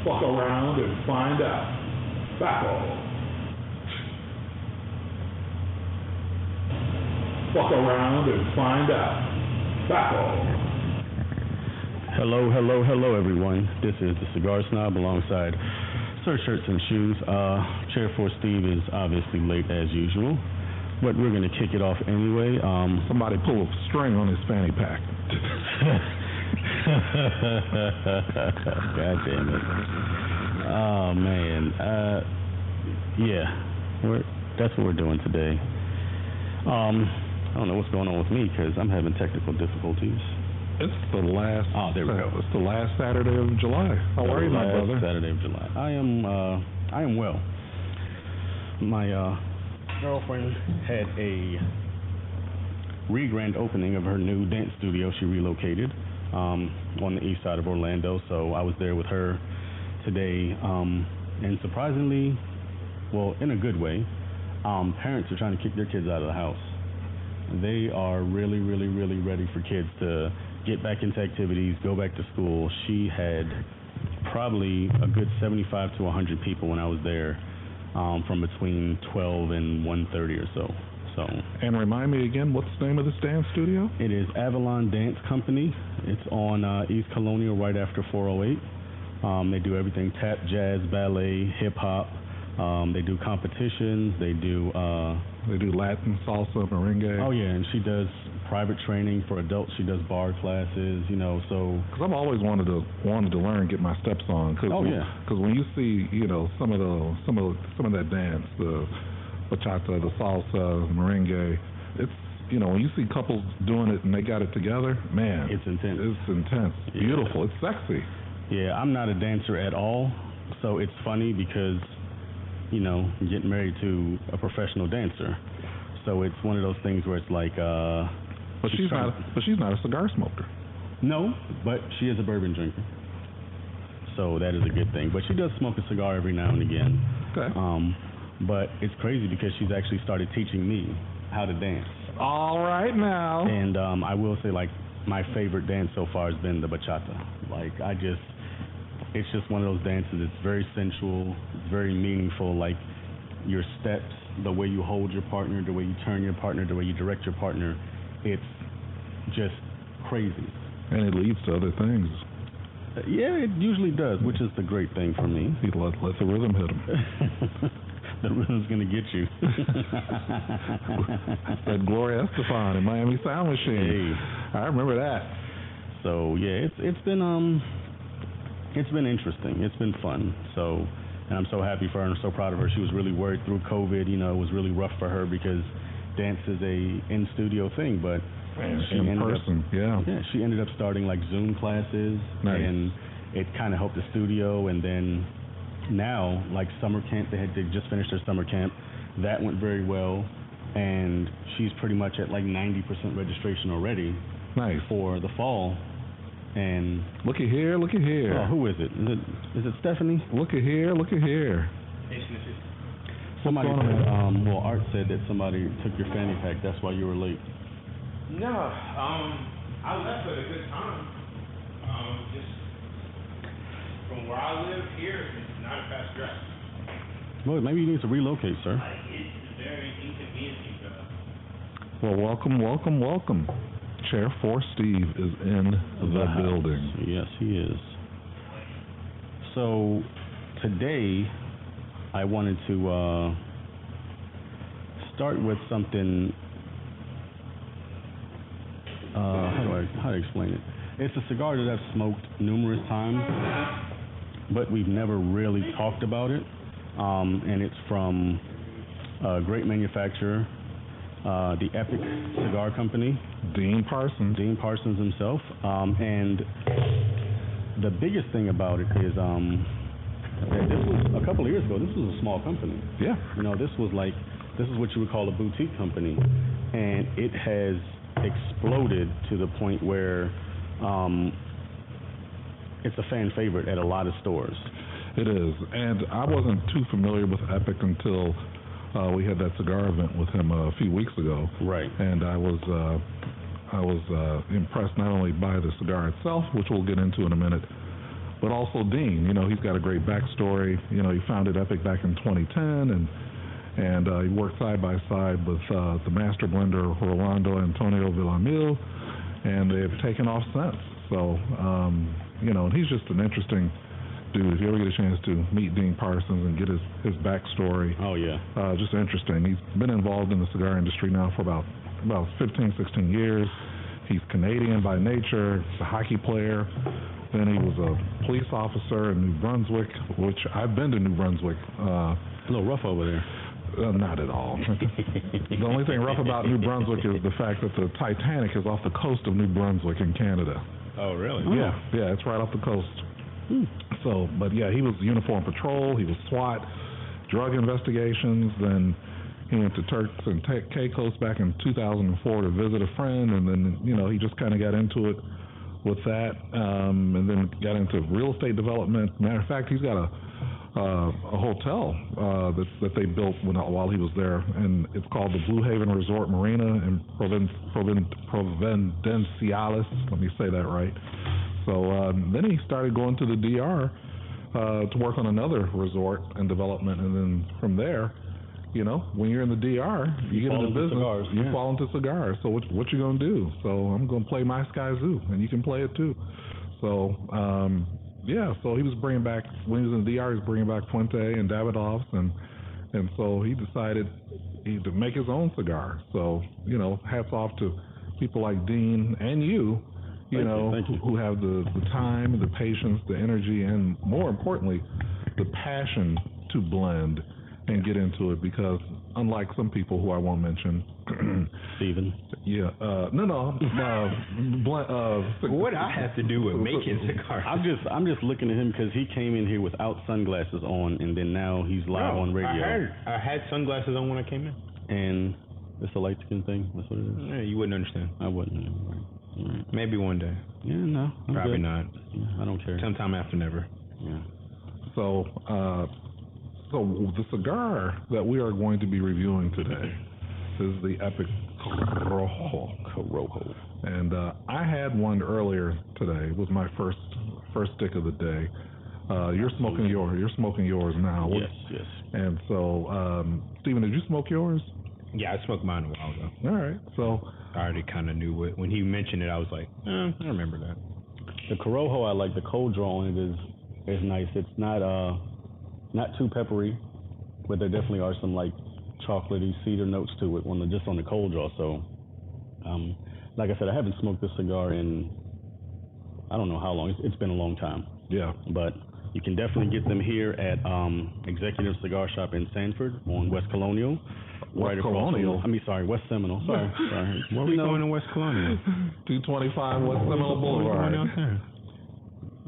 Fuck around and find out. Back off. Fuck around and find out. Back off. Hello, hello, hello, everyone. This is the Cigar Snob alongside Sir Shirts and Shoes. Chair 4 Steve is obviously late as usual, but we're going to kick it off anyway. Somebody pull a string on his fanny pack. God damn it. Oh, man. Yeah, that's what we're doing today. I don't know what's going on with me because I'm having technical difficulties. It's the last. Oh, there we go. It's the last Saturday of July. How are you, my brother? Saturday of July. I am well. My girlfriend had a re-grand opening of her new dance studio. She relocated on the east side of Orlando, so I was there with her today. And surprisingly, well, in a good way, parents are trying to kick their kids out of the house. They are really, really, really ready for kids to get back into activities, go back to school. She had probably a good 75 to 100 people when I was there, from between 12 and 1:30 or so. And remind me again, what's the name of this dance studio? It is Avalon Dance Company. It's on East Colonial right after 408. They do everything: tap, jazz, ballet, hip hop. They do competitions. They do Latin, salsa, merengue. Oh yeah, and she does private training for adults. She does bar classes, so. Because I've always wanted to learn, get my steps on. Because when you see, some of that dance, the bachata, the salsa, the merengue, it's, when you see couples doing it and they got it together, man, it's intense. It's intense. Yeah. Beautiful. It's sexy. Yeah, I'm not a dancer at all, so it's funny because, I'm getting married to a professional dancer. So it's one of those things where it's like, But she's not a cigar smoker. No, but she is a bourbon drinker. So that is a good thing. But she does smoke a cigar every now and again. Okay. But it's crazy because she's actually started teaching me how to dance. All right now. And I will say, like, my favorite dance so far has been the bachata. Like, it's just one of those dances. It's very sensual. It's very meaningful. Like, your steps, the way you hold your partner, the way you turn your partner, the way you direct your partner, it's just crazy. And it leads to other things. Yeah, it usually does, which is the great thing for me. He let the rhythm hit him. The rhythm's going to get you. That Gloria Estefan in Miami Sound Machine. Hey. I remember that. So, yeah, it's been interesting. It's been fun. So, and I'm so happy for her and I'm so proud of her. She was really worried through COVID. It was really rough for her because dance is a in-studio thing, but she ended up starting like Zoom classes. Nice. And it kind of helped the studio. And then now, like summer camp, they just finished their summer camp. That went very well, and she's pretty much at like 90% registration already. Nice. For the fall. And look at here. Oh, who is it? Is it Stephanie? Look at here. Somebody said, Art said that somebody took your fanny pack. That's why you were late. No, I left at a good time. Just from where I live here, it's not a fast drive. Well, maybe you need to relocate, sir. It's very inconvenient. Well, welcome. Chair 4 Steve is in the building. Yes, he is. So today I wanted to start with something. How do I explain it? It's a cigar that I've smoked numerous times, but we've never really talked about it. And it's from a great manufacturer, the Epic Cigar Company. Dean Parsons himself. And the biggest thing about it is this was a couple of years ago. This was a small company. Yeah. This is what you would call a boutique company, and it has exploded to the point where it's a fan favorite at a lot of stores. It is, and I wasn't too familiar with Epic until we had that cigar event with him a few weeks ago. Right. And I was impressed not only by the cigar itself, which we'll get into in a minute, but also Dean. You know, he's got a great backstory. You know, he founded Epic back in 2010, and he worked side by side with the master blender Rolando Antonio Villamil, and they've taken off since. So, you know, and he's just an interesting dude. If you ever get a chance to meet Dean Parsons and get his backstory, just interesting. He's been involved in the cigar industry now for about 15, 16 years. He's Canadian by nature. He's a hockey player. Then he was a police officer in New Brunswick, which I've been to New Brunswick. A little rough over there. Not at all. The only thing rough about New Brunswick is the fact that the Titanic is off the coast of New Brunswick in Canada. Oh, really? Yeah, it's right off the coast. So, but yeah, he was uniform patrol. He was SWAT, drug investigations. Then he went to Turks and Caicos back in 2004 to visit a friend, and then he just kind of got into it with that, and then got into real estate development. Matter of fact, he's got a hotel that they built while he was there, and it's called the Blue Haven Resort Marina in Providenciales. Let me say that right. So then he started going to the DR to work on another resort and development, and then from there, when you're in the DR, you get into business, cigars, you fall into cigars. So what you gonna do? So I'm gonna play My Sky Zoo, and you can play it too. So so he was bringing back, when he was in the DR, he was bringing back Fuente and Davidoff's, and so he decided to make his own cigar. So hats off to people like Dean and you. Thank you. Who have the time, the patience, the energy, and more importantly, the passion to blend and get into it, because unlike some people who I won't mention, Steven. Yeah. What I have to do with making cigars? I'm just looking at him because he came in here without sunglasses on, and then now he's live on radio. I had sunglasses on when I came in. And it's a light skin thing. That's what it is. Yeah, you wouldn't understand. I wouldn't. Right. Maybe one day. Yeah, no. Probably good. not. Yeah, I don't care. Sometime after never. Yeah. So the cigar that we are going to be reviewing today is the Epic Corojo. And I had one earlier today. It was my first stick of the day. You're smoking yours now. Yes. And so, Stephen, did you smoke yours? Yeah, I smoked mine a while ago. All right. So I already kind of knew it. When he mentioned it, I was like, I remember that. The Corojo, I like the cold draw on it is nice. It's not too peppery, but there definitely are some like chocolatey cedar notes to it just on the cold draw. So, like I said, I haven't smoked this cigar in I don't know how long. It's been a long time. Yeah. But you can definitely get them here at Executive Cigar Shop in Sanford on West Colonial. West Colonial? West Seminole. Sorry. Where are we going in West Colonial? 225 West Seminole Boulevard.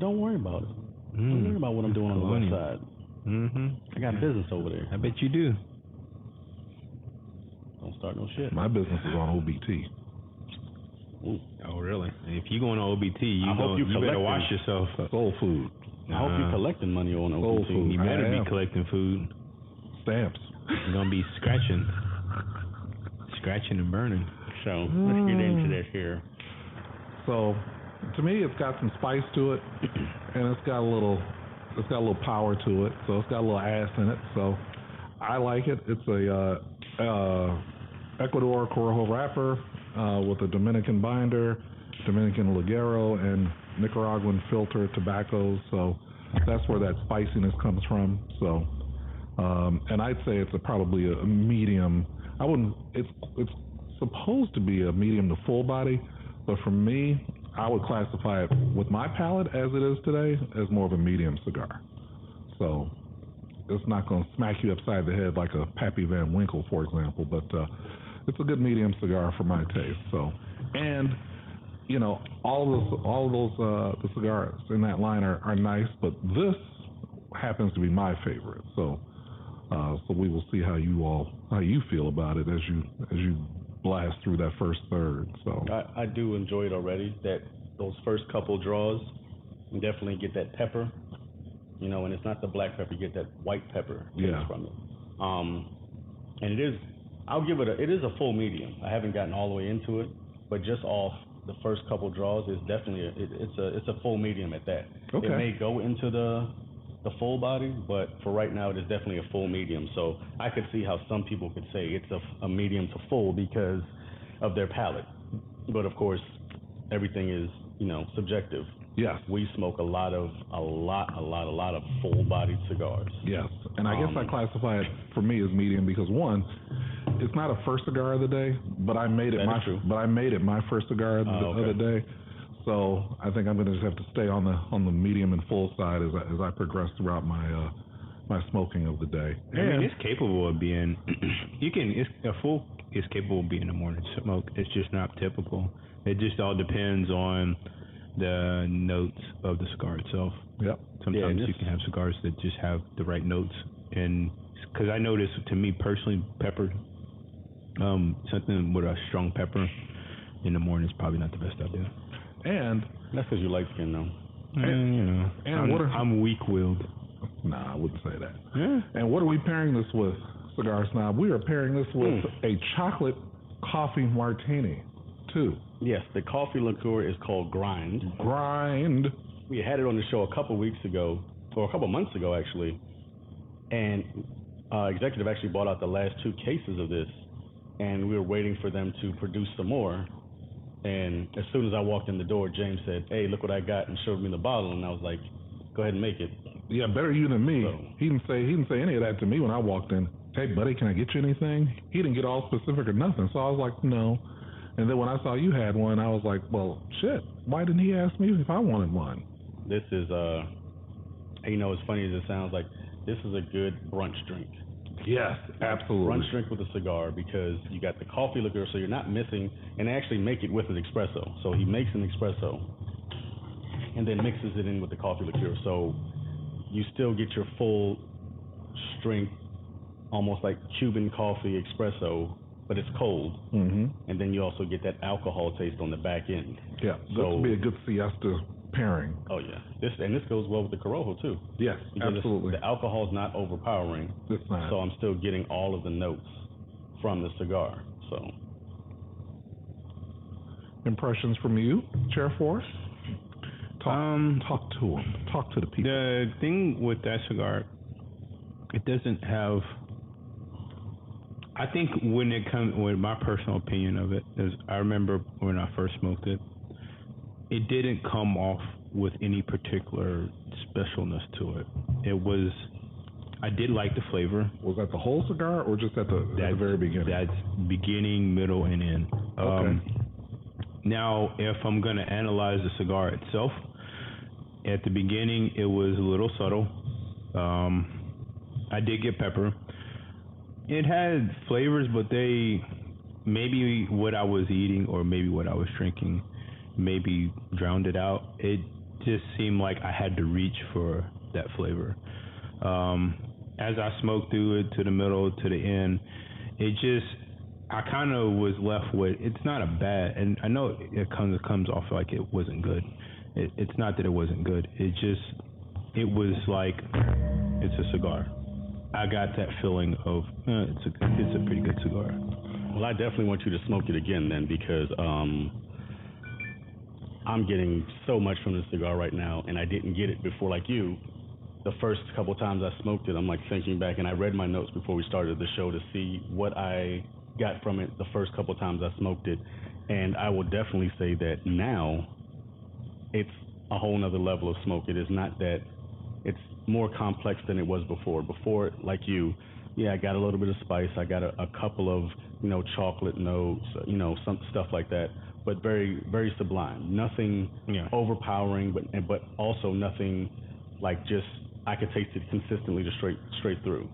Don't worry about it. Don't worry about what I'm doing on the west side. I got business over there. I bet you do. Don't start no shit. My business is on OBT. Ooh. Oh, really? If you going to OBT, you better wash yourself. Soul food. I hope you're collecting money on OBT. Soul food. You better be collecting food. Stamps. You're going to be scratching and burning. So let's get into this here. So, to me, it's got some spice to it, and it's got a little power to it. So it's got a little ass in it. So I like it. It's a Ecuador Corojo wrapper with a Dominican binder, Dominican Ligero, and Nicaraguan filter tobaccos. So that's where that spiciness comes from. So, and I'd say it's probably a medium. It's supposed to be a medium to full body, but for me, I would classify it with my palate as it is today as more of a medium cigar. So it's not going to smack you upside the head like a Pappy Van Winkle, for example, but it's a good medium cigar for my taste. So, and all those the cigars in that line are nice, but this happens to be my favorite. So we will see how you feel about it as you blast through that first third. So I do enjoy it already. Those first couple draws, you definitely get that pepper, and it's not the black pepper. You get that white pepper taste from it. And it is a full medium. I haven't gotten all the way into it, but just off the first couple draws is definitely it's a full medium at that. Okay. It may go into the full body, but for right now it is definitely a full medium. So I could see how some people could say it's a medium to full because of their palate. But of course, everything is, subjective. Yes. We smoke a lot of full-bodied cigars. Yes, and I guess I classify it for me as medium because one, it's not a first cigar of the day, but I made it my first cigar of the other day. So I think I'm going to just have to stay on the medium and full side as I progress throughout my my smoking of the day. I mean, it's capable of being. A full is capable of being a morning smoke. It's just not typical. It just all depends on the notes of the cigar itself. Yep. Sometimes you can have cigars that just have the right notes, and because I notice, to me personally, pepper, something with a strong pepper in the morning is probably not the best idea. And that's because you like skin, though. And I'm weak-willed. Nah, I wouldn't say that. Yeah. And what are we pairing this with, Cigar Snob? We are pairing this with a chocolate coffee martini, too. Yes, the coffee liqueur is called Grind. We had it on the show a couple months ago, actually, and Executive actually bought out the last 2 cases of this, and we were waiting for them to produce some more. And as soon as I walked in the door, James said, "Hey, look what I got," and showed me the bottle, and I was like, "Go ahead and make it." Yeah, better you than me. So, he didn't say any of that to me when I walked in. "Hey, buddy, can I get you anything?" He didn't get all specific or nothing, so I was like, "No." And then when I saw you had one, I was like, "Well, shit, why didn't he ask me if I wanted one?" This is as funny as it sounds, like this is a good brunch drink. Yes, absolutely. Brunch drink with a cigar because you got the coffee liqueur, so you're not missing, and they actually make it with an espresso. So he makes an espresso and then mixes it in with the coffee liqueur. So you still get your full strength, almost like Cuban coffee espresso, but it's cold. Mm-hmm. And then you also get that alcohol taste on the back end. Yeah, this would be a good siesta pairing. Oh yeah, this goes well with the Corojo too. Yes, because absolutely. The alcohol's not overpowering. It's not. So I'm still getting all of the notes from the cigar. So impressions from you, Chair Force? Talk to them. Talk to the people. The thing with that cigar, it doesn't have. I think with my personal opinion of it is, I remember when I first smoked it, it didn't come off with any particular specialness to it. I did like the flavor. Was that the whole cigar or just at the very beginning? That's beginning, middle, and end. Okay. Now, if I'm going to analyze the cigar itself, at the beginning, it was a little subtle. I did get pepper. It had flavors, but maybe what I was eating or maybe what I was drinking maybe drowned it out. It just seemed like I had to reach for that flavor. As I smoked through it to the middle, to the end, I kind of was left with, it's not a bad, and I know it comes off like it wasn't good. It's not that it wasn't good. It was like, it's a cigar. I got that feeling of, it's a pretty good cigar. Well, I definitely want you to smoke it again then, because I'm getting so much from this cigar right now, and I didn't get it before like you. The first couple times I smoked it, I'm like thinking back, and I read my notes before we started the show to see what I got from it the first couple times I smoked it, and I will definitely say that now it's a whole nother level of smoke. It is not that, it's more complex than it was before. Before, like you, I got a little bit of spice, I got a couple of, chocolate notes, some stuff like that, but very, very sublime. Nothing overpowering, but also nothing like just, I could taste it consistently to straight through.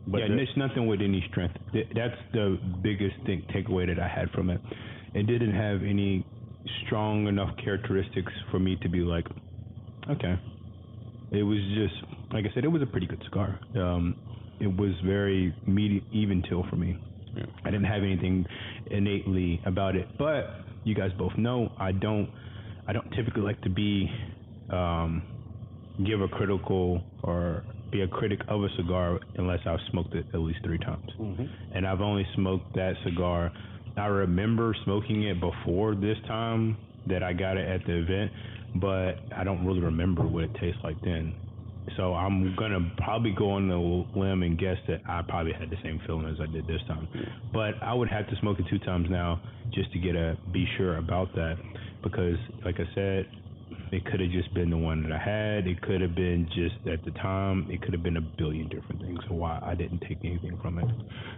But and there's nothing with any strength. That's the biggest takeaway that I had from it. It didn't have any strong enough characteristics for me to be like, okay. It was just, like I said, it was a pretty good cigar. It was very even till for me. Yeah. I didn't have anything innately about it, but you guys both know I don't typically like to be give a critical or be a critic of a cigar unless I've smoked it at least 3 times. Mm-hmm. And I've only smoked that cigar. I remember smoking it before this time that I got it at the event, but I don't really remember what it tastes like then. So I'm gonna probably go on the limb and guess that I probably had the same feeling as I did this time. But I would have to smoke it 2 times now just to be sure about that, because like I said, it could have just been the one that I had. It could have been just at the time. It could have been a billion different things. So why I didn't take anything from it.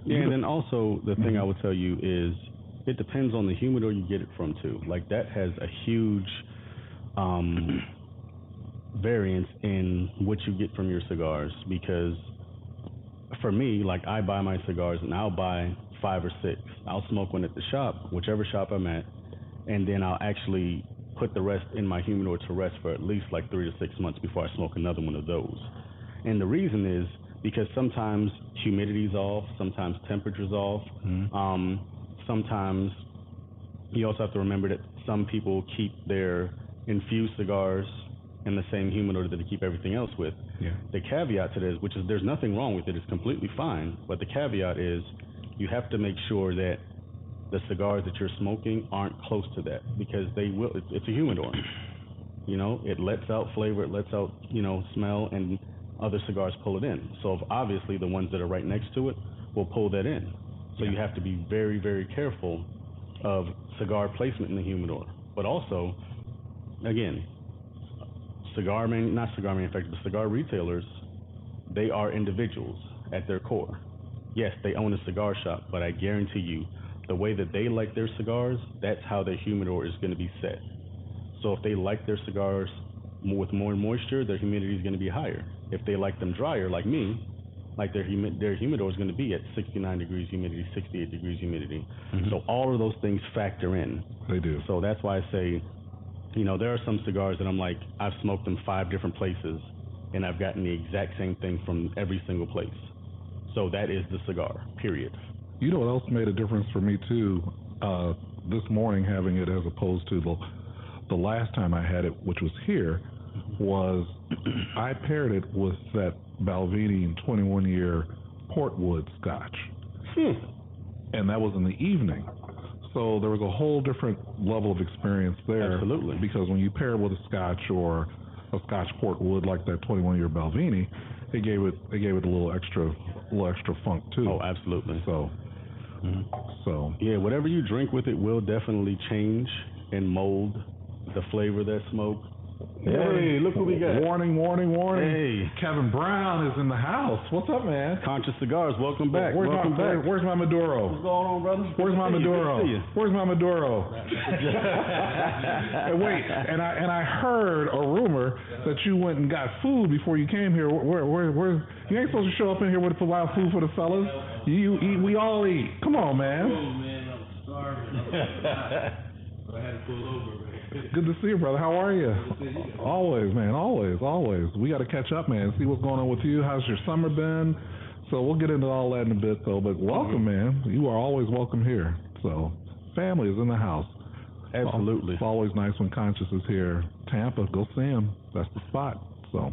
Yeah, and then also the thing I would tell you is it depends on the humidor you get it from too. Like that has a huge variance in what you get from your cigars, because for me, like I buy my cigars and I'll buy 5 or 6. I'll smoke one at the shop, whichever shop I'm at, and then I'll actually put the rest in my humidor to rest for at least like 3 to 6 months before I smoke another one of those. And the reason is because sometimes humidity's off, sometimes temperature's off. Sometimes you also have to remember that some people keep their infused cigars in the same humidor that they keep everything else with. Yeah. The caveat to this, which is there's nothing wrong with it, it's completely fine, but the caveat is you have to make sure that the cigars that you're smoking aren't close to that, because they will. It's a humidor. You know, it lets out flavor, it lets out, smell, and other cigars pull it in. So obviously the ones that are right next to it will pull that in. So you have to be very, very careful of cigar placement in the humidor. But also, again, cigar retailers, they are individuals at their core. Yes, they own a cigar shop, but I guarantee you, the way that they like their cigars, that's how their humidor is going to be set. So if they like their cigars with more moisture, their humidity is going to be higher. If they like them drier, like me, like their humidor is going to be at 69 degrees humidity, 68 degrees humidity. So all of those things factor in. They do. So that's why I say, there are some cigars that I'm like, I've smoked them 5 different places, and I've gotten the exact same thing from every single place. So that is the cigar, period. You know what else made a difference for me too? This morning, having it as opposed to the last time I had it, which was here, was I paired it with that Balvenie 21-year Portwood Scotch, and that was in the evening. So there was a whole different level of experience there. Absolutely. Because when you pair it with a Scotch or a Scotch Portwood like that 21-year Balvenie, it gave it a little extra funk too. Oh, absolutely. So yeah, whatever you drink with it will definitely change and mold the flavor of that smoke. Hey, look what we got. Warning. Hey. Kevin Brown is in the house. What's up, man? Conscious Cigars, welcome back. Where's my Maduro? What's going on, brother? Where's my Maduro? Where's my Maduro? Wait, and I heard a rumor that you went and got food before you came here. Where you ain't supposed to show up in here with a lot of food for the fellas. You eat, we all eat. Come on, man. Oh man, I'm starving. So I had to pull over, man. Good to see you, brother. How are you? Always, man. Always. We got to catch up, man. See what's going on with you. How's your summer been? So we'll get into all that in a bit, though. But welcome, man. You are always welcome here. So family is in the house. Absolutely. It's always nice when Conscious is here. Tampa, go see him. That's the spot. So.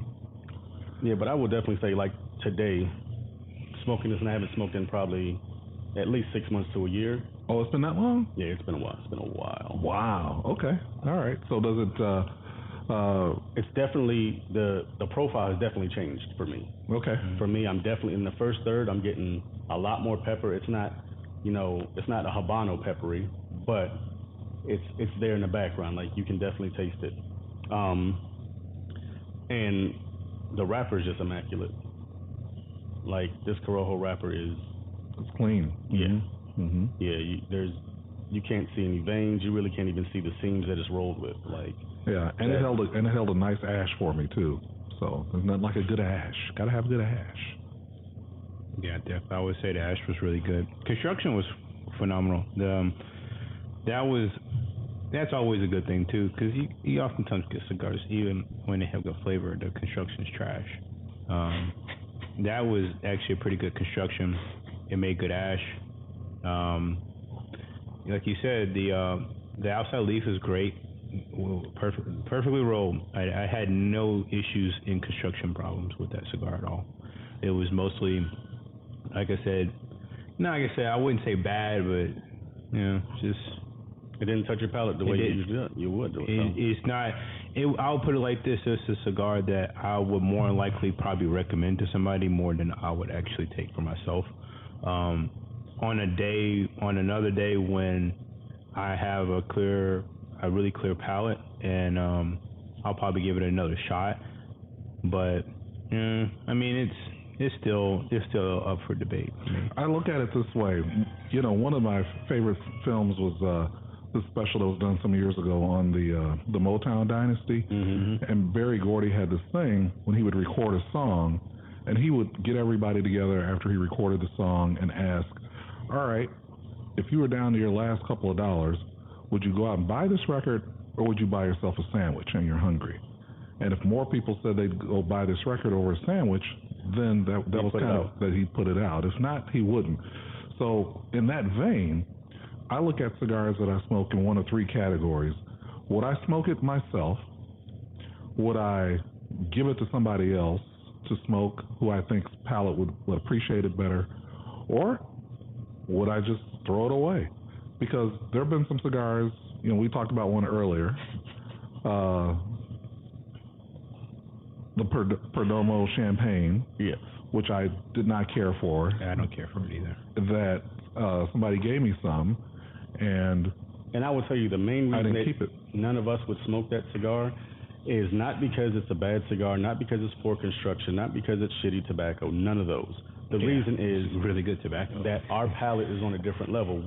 Yeah, but I would definitely say, like today, smoking this, and I haven't smoked in probably at least 6 months to a year. Oh, it's been that long? Yeah, it's been a while. Wow. Okay. All right. So does it? It's definitely the profile has definitely changed for me. Okay. For me, I'm definitely in the first third. I'm getting a lot more pepper. It's not, it's not a Habano peppery, but it's there in the background. Like you can definitely taste it. And the wrapper is just immaculate. Like this Corojo wrapper is. It's clean. Yeah. Mm-hmm. Yeah, you can't see any veins. You really can't even see the seams that it's rolled with. Like yeah, and it held a nice ash for me too. So there's nothing like a good ash. Gotta have good ash. Yeah, definitely. I would say the ash was really good. Construction was phenomenal. That's always a good thing too, because you oftentimes get cigars even when they have good flavor, the construction's trash. That was actually a pretty good construction. It made good ash. Like you said, the outside leaf is great, perfectly rolled. I had no issues in construction problems with that cigar at all. It was mostly, like I said, I wouldn't say bad, but just It didn't touch your palate the way you would. It's not. I'll put it like this: it's a cigar that I would more likely probably recommend to somebody more than I would actually take for myself. On another day when I have a really clear palate, and I'll probably give it another shot. But I mean, it's still up for debate. I look at it this way. You know, one of my favorite films was this special that was done some years ago on the Motown Dynasty, and Berry Gordy had this thing when he would record a song, and he would get everybody together after he recorded the song and ask, all right, if you were down to your last couple of dollars, would you go out and buy this record, or would you buy yourself a sandwich and you're hungry? And if more people said they'd go buy this record over a sandwich, then that was kind of that he'd put it out. If not, he wouldn't. So in that vein, I look at cigars that I smoke in one of three categories. Would I smoke it myself? Would I give it to somebody else to smoke who I think's palate would appreciate it better? Or would I just throw it away? Because there have been some cigars, you know, we talked about one earlier, the Perdomo Champagne, yes, which I did not care for. I don't care for it either. That somebody gave me some, and I will tell you the main reason that keep it. None of us would smoke that cigar is not because it's a bad cigar, not because it's poor construction, not because it's shitty tobacco, none of those. The reason is really good tobacco. That our palate is on a different level.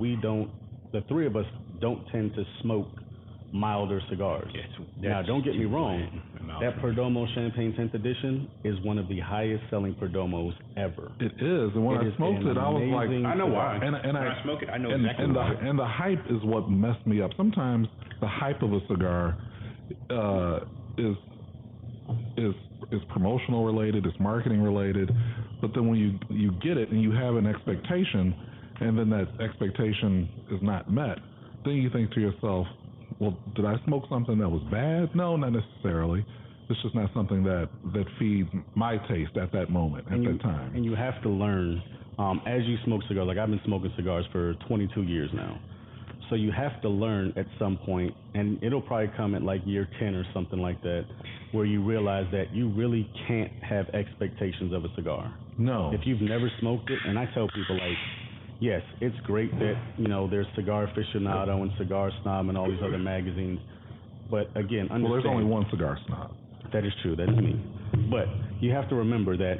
The three of us don't tend to smoke milder cigars. Now, don't get me wrong, that Perdomo Champagne 10th Edition is one of the highest selling Perdomos ever. It is, and when I smoked it, I was like, I know why. And when I smoke it, I know exactly why. And the hype is what messed me up. Sometimes the hype of a cigar is promotional related, it's marketing related, but then when you get it and you have an expectation, and then that expectation is not met, then you think to yourself, well, did I smoke something that was bad? No, not necessarily. It's just not something that feeds my taste at that moment, that time. And you have to learn, as you smoke cigars, like I've been smoking cigars for 22 years now. So you have to learn at some point, and it'll probably come at like year 10 or something like that, where you realize that you really can't have expectations of a cigar. No. If you've never smoked it, and I tell people like, yes, it's great that, you know, there's Cigar Aficionado and Cigar Snob and all these other magazines. But again, understand. Well, there's only one Cigar Snob. That is true. That is me. But you have to remember that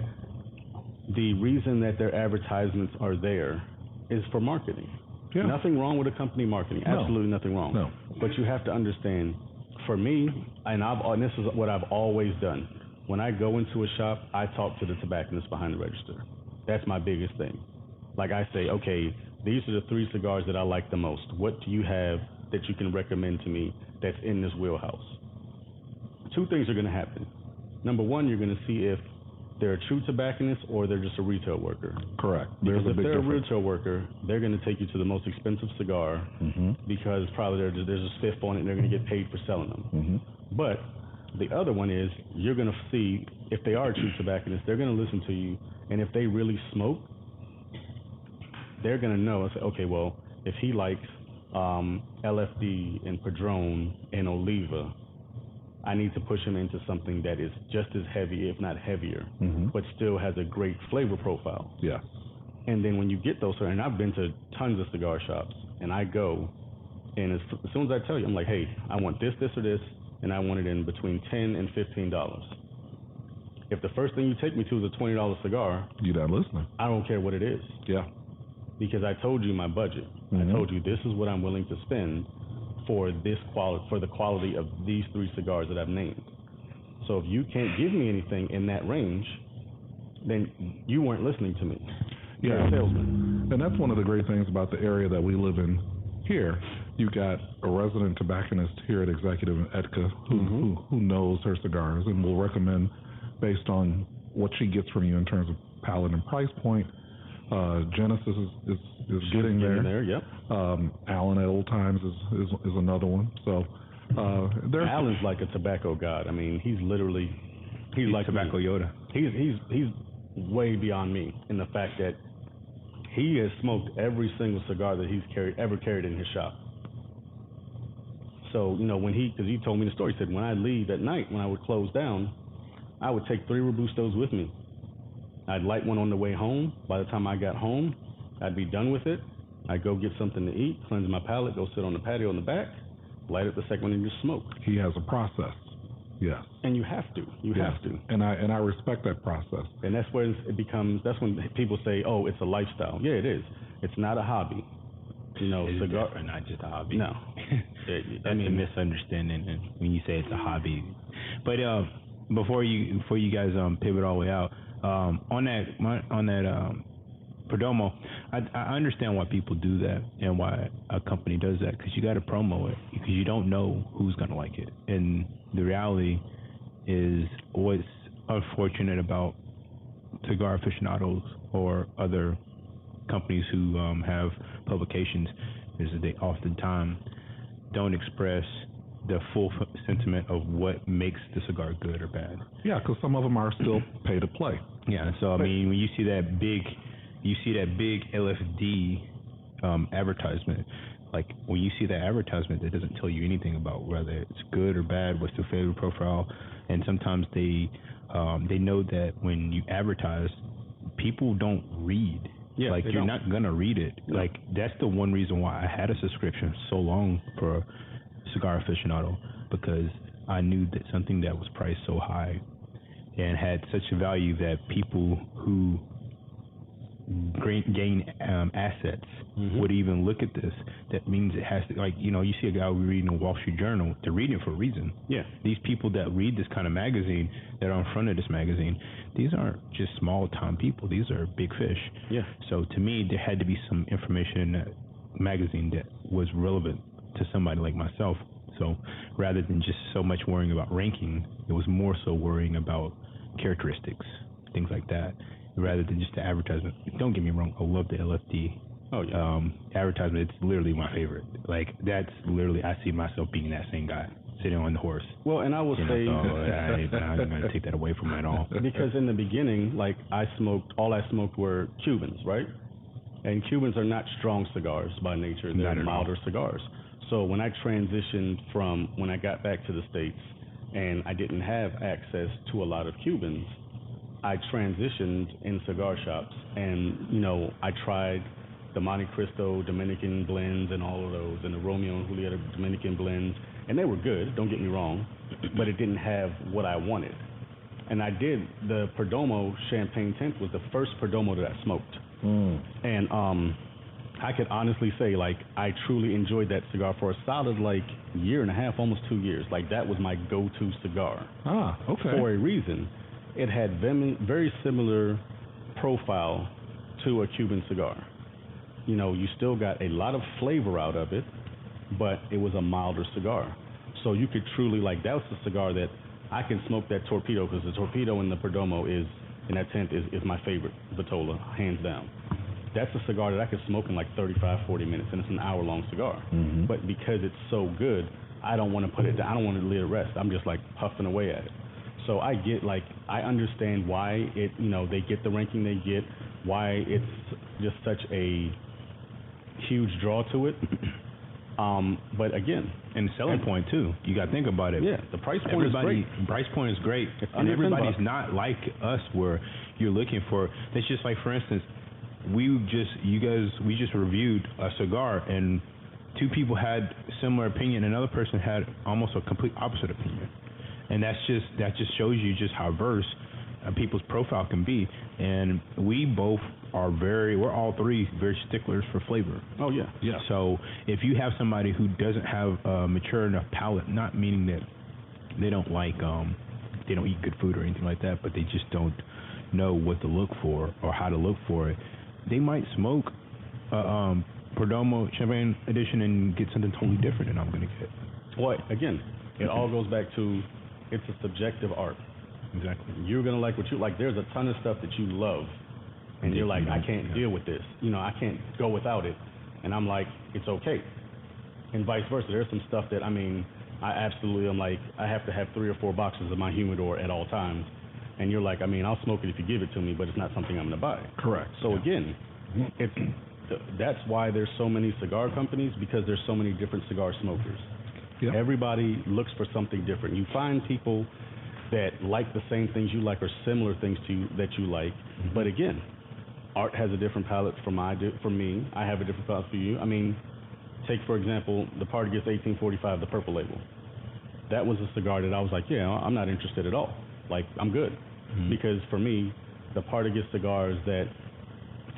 the reason that their advertisements are there is for marketing. Yeah. Nothing wrong with a company marketing. Absolutely nothing wrong. No. But you have to understand, for me, and this is what I've always done. When I go into a shop, I talk to the tobacconist behind the register. That's my biggest thing. Like I say, okay, these are the three cigars that I like the most. What do you have that you can recommend to me that's in this wheelhouse? Two things are going to happen. Number one, you're going to see if they're a true tobacconist or they're just a retail worker. Correct. Because if they're difference. a retail worker, they're going to take you to the most expensive cigar because probably there's a spiff on it and they're going to get paid for selling them. But the other one is you're going to see if they are a true tobacconist, they're going to listen to you, and if they really smoke, they're going to know, say, okay, well, if he likes LFD and Padron and Oliva, I need to push him into something that is just as heavy, if not heavier, but still has a great flavor profile. Yeah. And then when you get those, and I've been to tons of cigar shops, and I go, and as soon as I tell you, I'm like, hey, I want this, this, or this, and I want it in between $10 and $15. If the first thing you take me to is a $20 cigar, you're not listening. I don't care what it is. Yeah. Because I told you my budget. I told you this is what I'm willing to spend for this for the quality of these three cigars that I've named. So if you can't give me anything in that range, then you weren't listening to me. You're a salesman. And that's one of the great things about the area that we live in here. You got a resident tobacconist here at Executive Edka who knows her cigars and will recommend based on what she gets from you in terms of palate and price point. Genesis is getting there. Yep. Alan at Old Times is another one. So Alan's like a tobacco god. I mean, he's like tobacco me. Yoda. He's way beyond me in the fact that he has smoked every single cigar that he's ever carried in his shop. So, you know, because he told me the story, he said when I leave at night, when I would close down, I would take 3 Robustos with me. I'd light one on the way home. By the time I got home, I'd be done with it. I'd go get something to eat, cleanse my palate, go sit on the patio in the back, light up the second one, and just smoke. He has a process. Yes. And you have to. You have to. And I respect that process. And that's when it becomes. That's when people say, "Oh, it's a lifestyle." Yeah, it is. It's not a hobby. You know, it's cigar. not just a hobby. No. That's a misunderstanding when you say it's a hobby. But before you guys pivot all the way out, on that Perdomo, I understand why people do that and why a company does that, because you got to promo it, because you don't know who's going to like it. And the reality is, what's unfortunate about cigar aficionados or other companies who have publications is that they oftentimes don't express the full sentiment of what makes the cigar good or bad. Yeah, because some of them are still pay to play. Yeah, so I mean, when you see that big LFD advertisement, like when you see that advertisement, that doesn't tell you anything about whether it's good or bad, what's the flavor profile, and sometimes they know that when you advertise, people don't read. Yeah, like you're not gonna read it. No. Like that's the one reason why I had a subscription so long for Cigar Aficionado, because I knew that something that was priced so high and had such a value that people who gain assets would even look at this. That means it has to, like, you know, you see a guy reading a Wall Street Journal, they're reading it for a reason. Yeah. These people that read this kind of magazine, that are in front of this magazine, these aren't just small time people, these are big fish. Yeah. So to me, there had to be some information in that magazine that was relevant to somebody like myself. So rather than just so much worrying about ranking, it was more so worrying about characteristics, things like that, rather than just the advertisement. Don't get me wrong, I love the LFD advertisement. It's literally my favorite. Like, that's literally, I see myself being that same guy, sitting on the horse. Well, and I will say, I'm going to take that away from him at all. Because in the beginning, like, all I smoked were Cubans, right? And Cubans are not strong cigars by nature. They're milder cigars. So when I transitioned when I got back to the States and I didn't have access to a lot of Cubans, I transitioned in cigar shops, and, you know, I tried the Monte Cristo Dominican blends and all of those, and the Romeo and Julieta Dominican blends, and they were good, don't get me wrong, but it didn't have what I wanted. And I did, the Perdomo Champagne 10th was the first Perdomo that I smoked. And I could honestly say, like, I truly enjoyed that cigar for a solid, like, year and a half, almost 2 years. Like, that was my go-to cigar. Ah, okay. For a reason. It had very similar profile to a Cuban cigar. You know, you still got a lot of flavor out of it, but it was a milder cigar. So you could truly, like, that was the cigar that I can smoke that Torpedo, because the Torpedo in the Perdomo in that tent is my favorite Vitola, hands down. That's a cigar that I could smoke in like 35, 40 minutes, and it's an hour-long cigar. But because it's so good, I don't want to put it down. I don't want to let it rest. I'm just like puffing away at it. So I understand why they get the ranking they get, why it's just such a huge draw to it. But again, and the selling point too. You got to think about it. Yeah, the price point is great. Price point is great, and everybody's not like us where you're looking for. It's just like, for instance, we just reviewed a cigar, and two people had similar opinion. Another person had almost a complete opposite opinion, and that just shows you just how diverse people's profile can be. And we both we're all three very sticklers for flavor. Oh yeah. Yeah. So if you have somebody who doesn't have a mature enough palate, not meaning that they don't they don't eat good food or anything like that, but they just don't know what to look for or how to look for it, they might smoke Perdomo Champagne Edition and get something totally different than I'm going to get. Well, again, it all goes back to it's a subjective art. Exactly. You're going to like what you like. There's a ton of stuff that you love, and you're like, I can't deal with this. I can't go without it. And I'm like, it's okay. And vice versa. There's some stuff that, I absolutely am like, I have to have 3 or 4 boxes of my humidor at all times. And you're like, I'll smoke it if you give it to me, but it's not something I'm going to buy. Correct. So again, that's why there's so many cigar companies, because there's so many different cigar smokers. Yep. Everybody looks for something different. You find people that like the same things you like or similar things to you that you like. Mm-hmm. But again, Art has a different palette for me. I have a different palette for you. I mean, take for example the Partagas 1845, the purple label. That was a cigar that I was like, yeah, I'm not interested at all. Like, I'm good. Mm-hmm. Because for me, the Partagas cigars that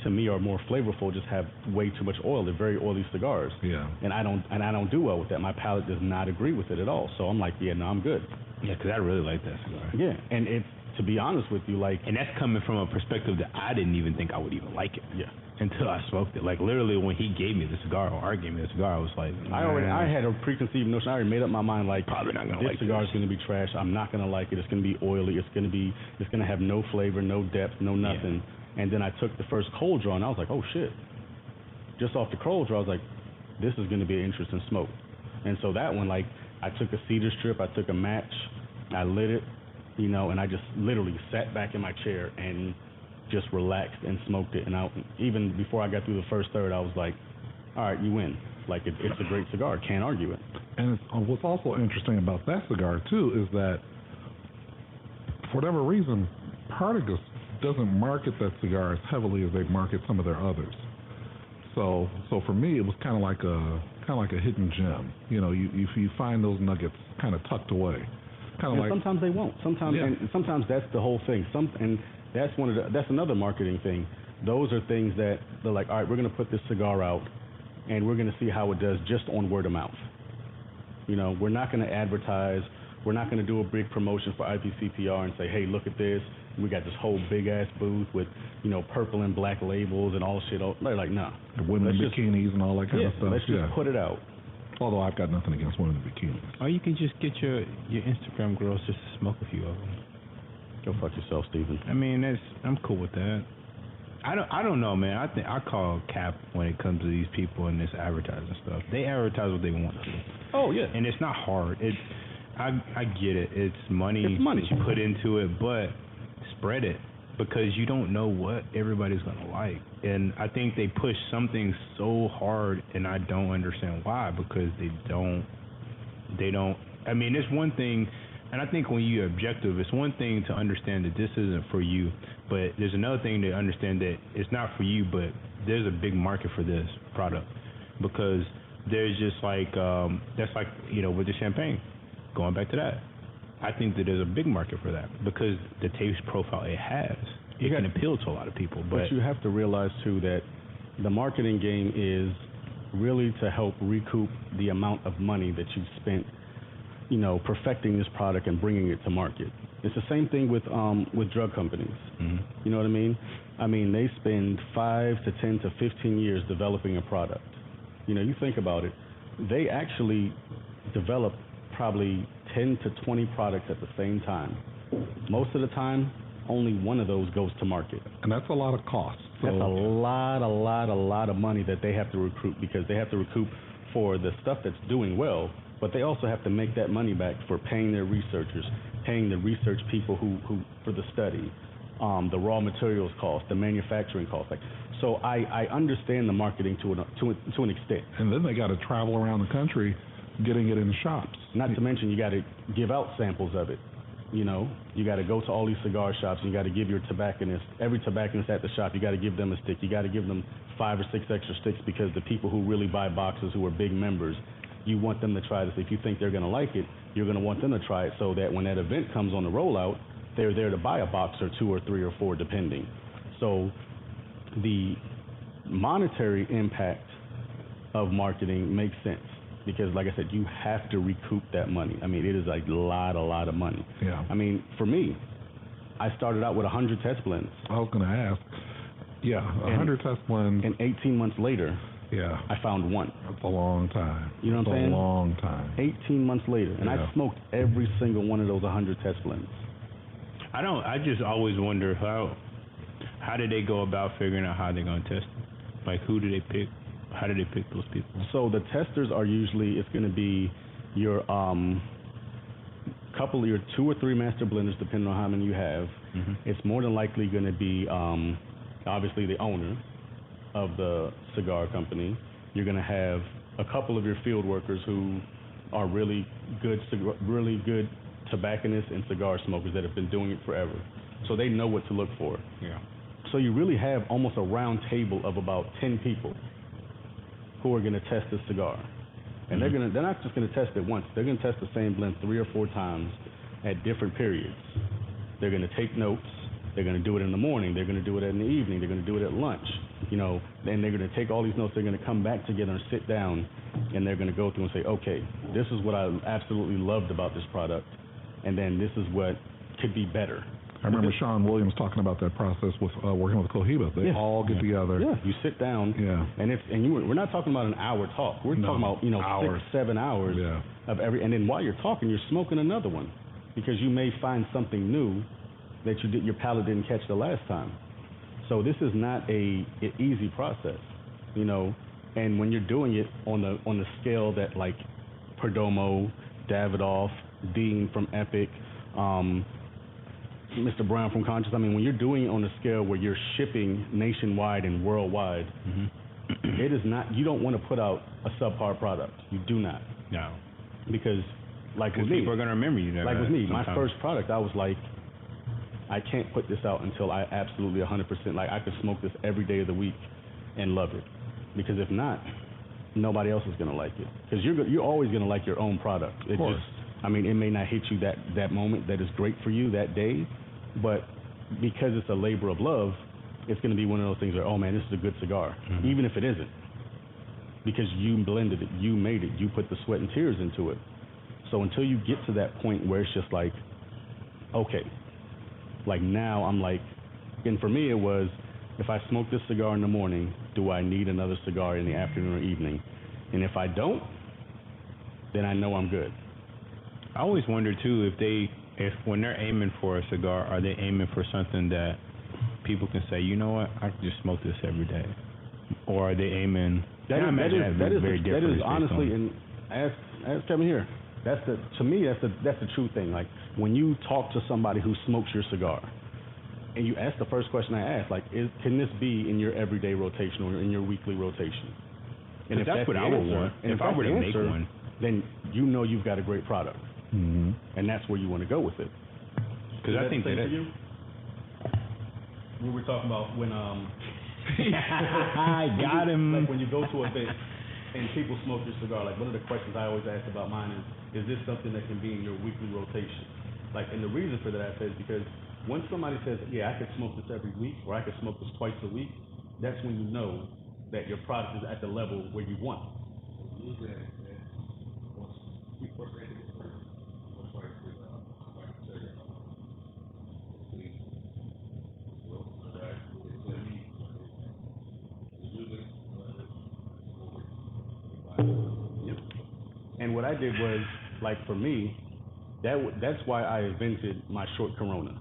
to me are more flavorful just have way too much oil. They're very oily cigars. Yeah. And I don't do well with that. My palate does not agree with it at all. So I'm like, yeah, no, I'm good. Yeah, because I really like that cigar. Yeah, and it's, to be honest with you, like, And that's coming from a perspective that I didn't even think I would even like it. yeah. Until I smoked it. Like, literally, when he gave me the cigar, or Art gave me the cigar, I was like, I had a preconceived notion. I already made up my mind, like, Probably not gonna this like cigar this. is going to be trash. I'm not going to like it. It's going to be oily. It's going to have no flavor, no depth, no nothing. And then I took the first cold draw, and I was like, oh shit. Just off the cold draw, I was like, this is going to be an interesting smoke. And so that one, like, I took a cedar strip, I took a match, I lit it, you know, and I just literally sat back in my chair and just relaxed and smoked it. And even before I got through the first third, I was like, all right, you win. Like, it's a great cigar. Can't argue it. And what's also interesting about that cigar too is that for whatever reason, Partagas doesn't market that cigar as heavily as they market some of their others. So for me, it was kind of like a hidden gem. You know, you find those nuggets kind of tucked away. Kind of like, sometimes they won't. Sometimes, yeah. And sometimes that's the whole thing. And that's another marketing thing. Those are things that they're like, all right, we're going to put this cigar out, and we're going to see how it does just on word of mouth. You know, we're not going to advertise. We're not going to do a big promotion for IPCPR and say, hey, look at this. We got this whole big ass booth with, you know, purple and black labels and all shit. They're like, nah. the women in bikinis and all that kind of stuff. Let's just put it out. Although I've got nothing against women in bikinis. Or you can just get your Instagram girls just to smoke a few of them. Go fuck yourself, Steven. I mean, I'm cool with that. I don't know, man. I think I call cap when it comes to these people and this advertising stuff. They advertise what they want to. Oh yeah. And it's not hard. I get it. It's money. It's money that you put into it, but spread it because you don't know what everybody's gonna like. And I think they push something so hard, and I don't understand why. Because they don't. I mean, it's one thing. And I think when you're objective, it's one thing to understand that this isn't for you, but there's another thing to understand that it's not for you, but there's a big market for this product. Because there's just like, that's like, you know, with the champagne, going back to that. I think that there's a big market for that because the taste profile it has, it can appeal to a lot of people. But you have to realize too that the marketing game is really to help recoup the amount of money that you've spent, you know, perfecting this product and bringing it to market. It's the same thing with drug companies. Mm-hmm. You know what I mean? I mean, they spend 5 to 10 to 15 years developing a product. You know, you think about it, they actually develop probably 10 to 20 products at the same time. Most of the time, only one of those goes to market. And that's a lot of cost. So That's a lot of money that they have to recruit because they have to recoup for the stuff that's doing well, but they also have to make that money back for paying their researchers, paying the research people who for the study, the raw materials cost, the manufacturing cost. Like, so I understand the marketing to an extent. And then they got to travel around the country getting it in shops. Not to mention you got to give out samples of it. You know, you got to go to all these cigar shops and you got to give your tobacconist, every tobacconist at the shop, you got to give them a stick. You got to give them 5 or 6 extra sticks because the people who really buy boxes, who are big members, you want them to try this. If you think they're going to like it, you're going to want them to try it so that when that event comes on the rollout, they're there to buy a box or 2 or 3 or 4 depending. So the monetary impact of marketing makes sense because, like I said, you have to recoup that money. I mean, it is a lot of money. Yeah. I mean, for me, I started out with 100 test blends. I was going to ask. Yeah, 100 test blends. And 18 months later, yeah, I found one. That's a long time. You know what I'm saying? A long time. 18 months later, and Yeah. I smoked every single one of those 100 test blends. I just always wonder how did they go about figuring out how they're going to test it? Like, who do they pick? How do they pick those people? So the testers are usually, it's going to be your your 2 or 3 master blenders, depending on how many you have. Mm-hmm. It's more than likely going to be obviously the owner of the cigar company. You're going to have a couple of your field workers who are really good tobacconists and cigar smokers that have been doing it forever. So they know what to look for. Yeah. So you really have almost a round table of about 10 people who are going to test this cigar. And they're not just going to test it once. They're going to test the same blend 3 or 4 times at different periods. They're going to take notes. They're going to do it in the morning. They're going to do it in the evening. They're going to do it at lunch. You know, then they're going to take all these notes. They're going to come back together and sit down, and they're going to go through and say, okay, this is what I absolutely loved about this product, and then this is what could be better. I remember Sean Williams talking about that process with working with Cohiba. They all get together. Yeah, you sit down. Yeah. And we're not talking about an hour talk. We're talking about hours. 6, 7 hours of every. And then while you're talking, you're smoking another one, because you may find something new that your palate didn't catch the last time. So this is not an easy process, you know. And when you're doing it on the scale that like Perdomo, Davidoff, Dean from Epic, Mr. Brown from Conscious, I mean, when you're doing it on a scale where you're shipping nationwide and worldwide, it is not. You don't want to put out a subpar product. You do not. No. Because like with me, people are gonna remember you. Like with me, sometimes. my first product, I was like, I can't put this out until I absolutely 100%, like I could smoke this every day of the week and love it. Because if not, nobody else is going to like it. Because you're always going to like your own product. It just, I mean, it may not hit you that moment that is great for you that day, but because it's a labor of love, it's going to be one of those things where, oh man, this is a good cigar, even if it isn't. Because you blended it, you made it, you put the sweat and tears into it. So until you get to that point where it's just like, okay, like now I'm like, and for me it was, if I smoke this cigar in the morning, do I need another cigar in the afternoon or evening? And if I don't, then I know I'm good. I always wonder too if when they're aiming for a cigar, are they aiming for something that people can say, you know what, I can just smoke this every day, or are they aiming? That is honestly, and ask Kevin here. To me that's the true thing. Like when you talk to somebody who smokes your cigar, and you ask the first question I ask, like, can this be in your everyday rotation or in your weekly rotation? And if that's what I would want, and if I were to make one, then you know you've got a great product, and that's where you want to go with it. Because I think that we were talking about when I got him. Like when you go to an event and people smoke your cigar, like one of the questions I always ask about mine is this something that can be in your weekly rotation? Like, and the reason for that I say is because once somebody says, yeah, I could smoke this every week, or I could smoke this twice a week, that's when you know that your product is at the level where you want it. Yep. And what I did was, like for me, that's why I invented my short Corona.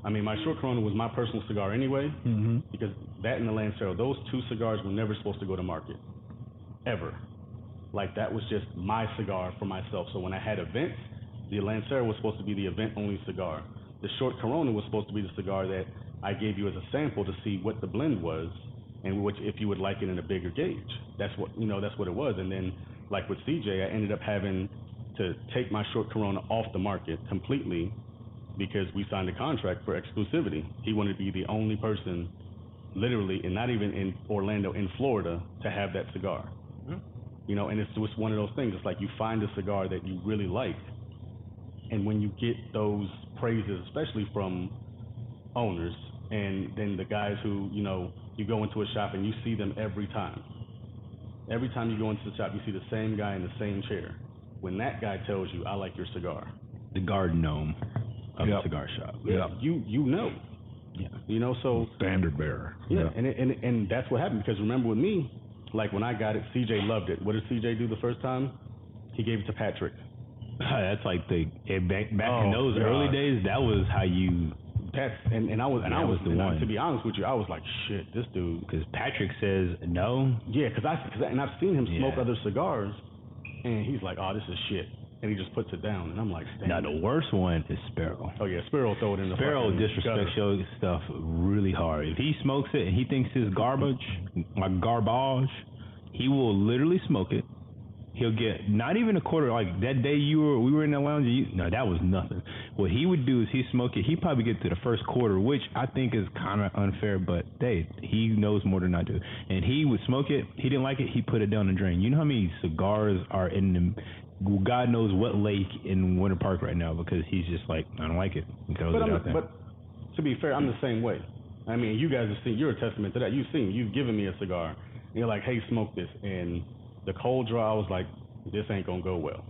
I mean, my short Corona was my personal cigar anyway, because that and the Lancero, those two cigars were never supposed to go to market, ever. Like that was just my cigar for myself. So when I had events, the Lancero was supposed to be the event-only cigar. The short Corona was supposed to be the cigar that I gave you as a sample to see what the blend was, and which if you would like it in a bigger gauge. That's what it was. And then, like with CJ, I ended up having to take my short Corona off the market completely because we signed a contract for exclusivity. He wanted to be the only person, literally, and not even in Orlando, in Florida, to have that cigar. You know, and it's just one of those things. It's like you find a cigar that you really like, and when you get those praises, especially from owners, and then the guys who, you know, you go into a shop and you see them every time. Every time you go into the shop, you see the same guy in the same chair. When that guy tells you, I like your cigar. The Garden Gnome of the cigar shop. Yeah. You know. Yeah. You know, so standard bearer. Yeah. And that's what happened, because remember with me, like when I got it, CJ loved it. What did CJ do the first time? He gave it to Patrick. That's like back in those early days, that was how you. And I was the one. To be honest with you, I was like, shit, this dude. Because Patrick says no. Yeah, because I've seen him smoke other cigars, and he's like, oh, this is shit, and he just puts it down, and I'm like, damn. Now the worst one is Sparrow. Oh yeah, Sparrow throw it in the. Sparrow disrespects your stuff really hard. If he smokes it and he thinks it's garbage, like garbage, he will literally smoke it. He'll get not even a quarter. Like that day we were in the lounge. No, that was nothing. What he would do is he smoke it. He probably get to the first quarter, which I think is kind of unfair. But he knows more than I do. And he would smoke it. He didn't like it. He put it down the drain. You know how many cigars are in the God knows what lake in Winter Park right now because he's just like, I don't like it. He throws it out there. But to be fair, I'm the same way. I mean, you guys have seen. You're a testament to that. You've given me a cigar. And you're like, hey, smoke this, and the cold draw, I was like, this ain't gonna go well.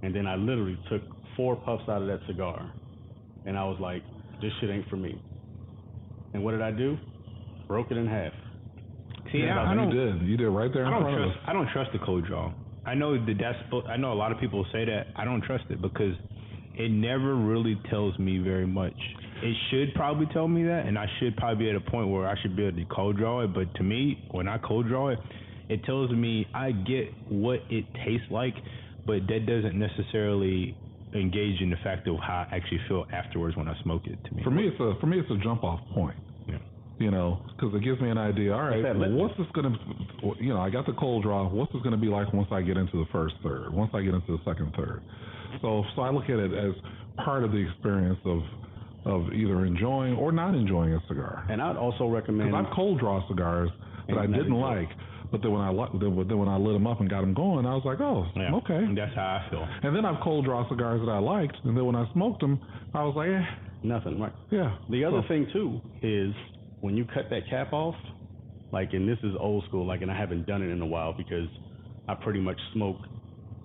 And then I literally took 4 puffs out of that cigar, and I was like, this shit ain't for me. And what did I do? Broke it in half. See, You did right there in front of us. I don't trust the cold draw. I know I know a lot of people say that. I don't trust it because it never really tells me very much. It should probably tell me that, and I should probably be at a point where I should be able to cold draw it. But to me, when I cold draw it, it tells me I get what it tastes like, but that doesn't necessarily engage in the fact of how I actually feel afterwards when I smoke it. To me, for me, it's a jump off point. Yeah. You know, because it gives me an idea. All right, what's this gonna? You know, I got the cold draw. What's this gonna be like once I get into the first third? Once I get into the second third? So I look at it as part of the experience of either enjoying or not enjoying a cigar. And I'd also recommend. Because I've cold draw cigars that I didn't like. But then when I lit them up and got them going, I was like, oh, yeah, okay. That's how I feel. And then I've cold draw cigars that I liked, and then when I smoked them, I was like, nothing, right? Yeah. The other thing too is when you cut that cap off, like, and this is old school, like, and I haven't done it in a while because I pretty much smoke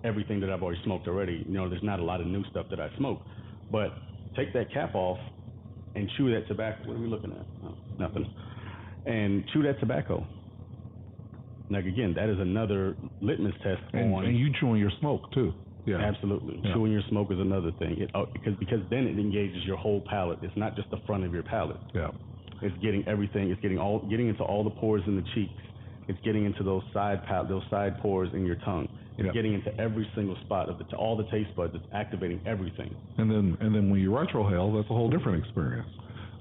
everything that I've already smoked already. You know, there's not a lot of new stuff that I smoke, but take that cap off and chew that tobacco. What are we looking at? Oh, nothing. And chew that tobacco. Like, again, that is another litmus test on... And you chewing your smoke, too. Yeah. Absolutely. Yeah. Chewing your smoke is another thing. Because then it engages your whole palate. It's not just the front of your palate. Yeah. It's getting everything. It's getting into all the pores in the cheeks. It's getting into those side pores in your tongue. It's getting into every single spot of all the taste buds. It's activating everything. And then when you retrohale, that's a whole different experience.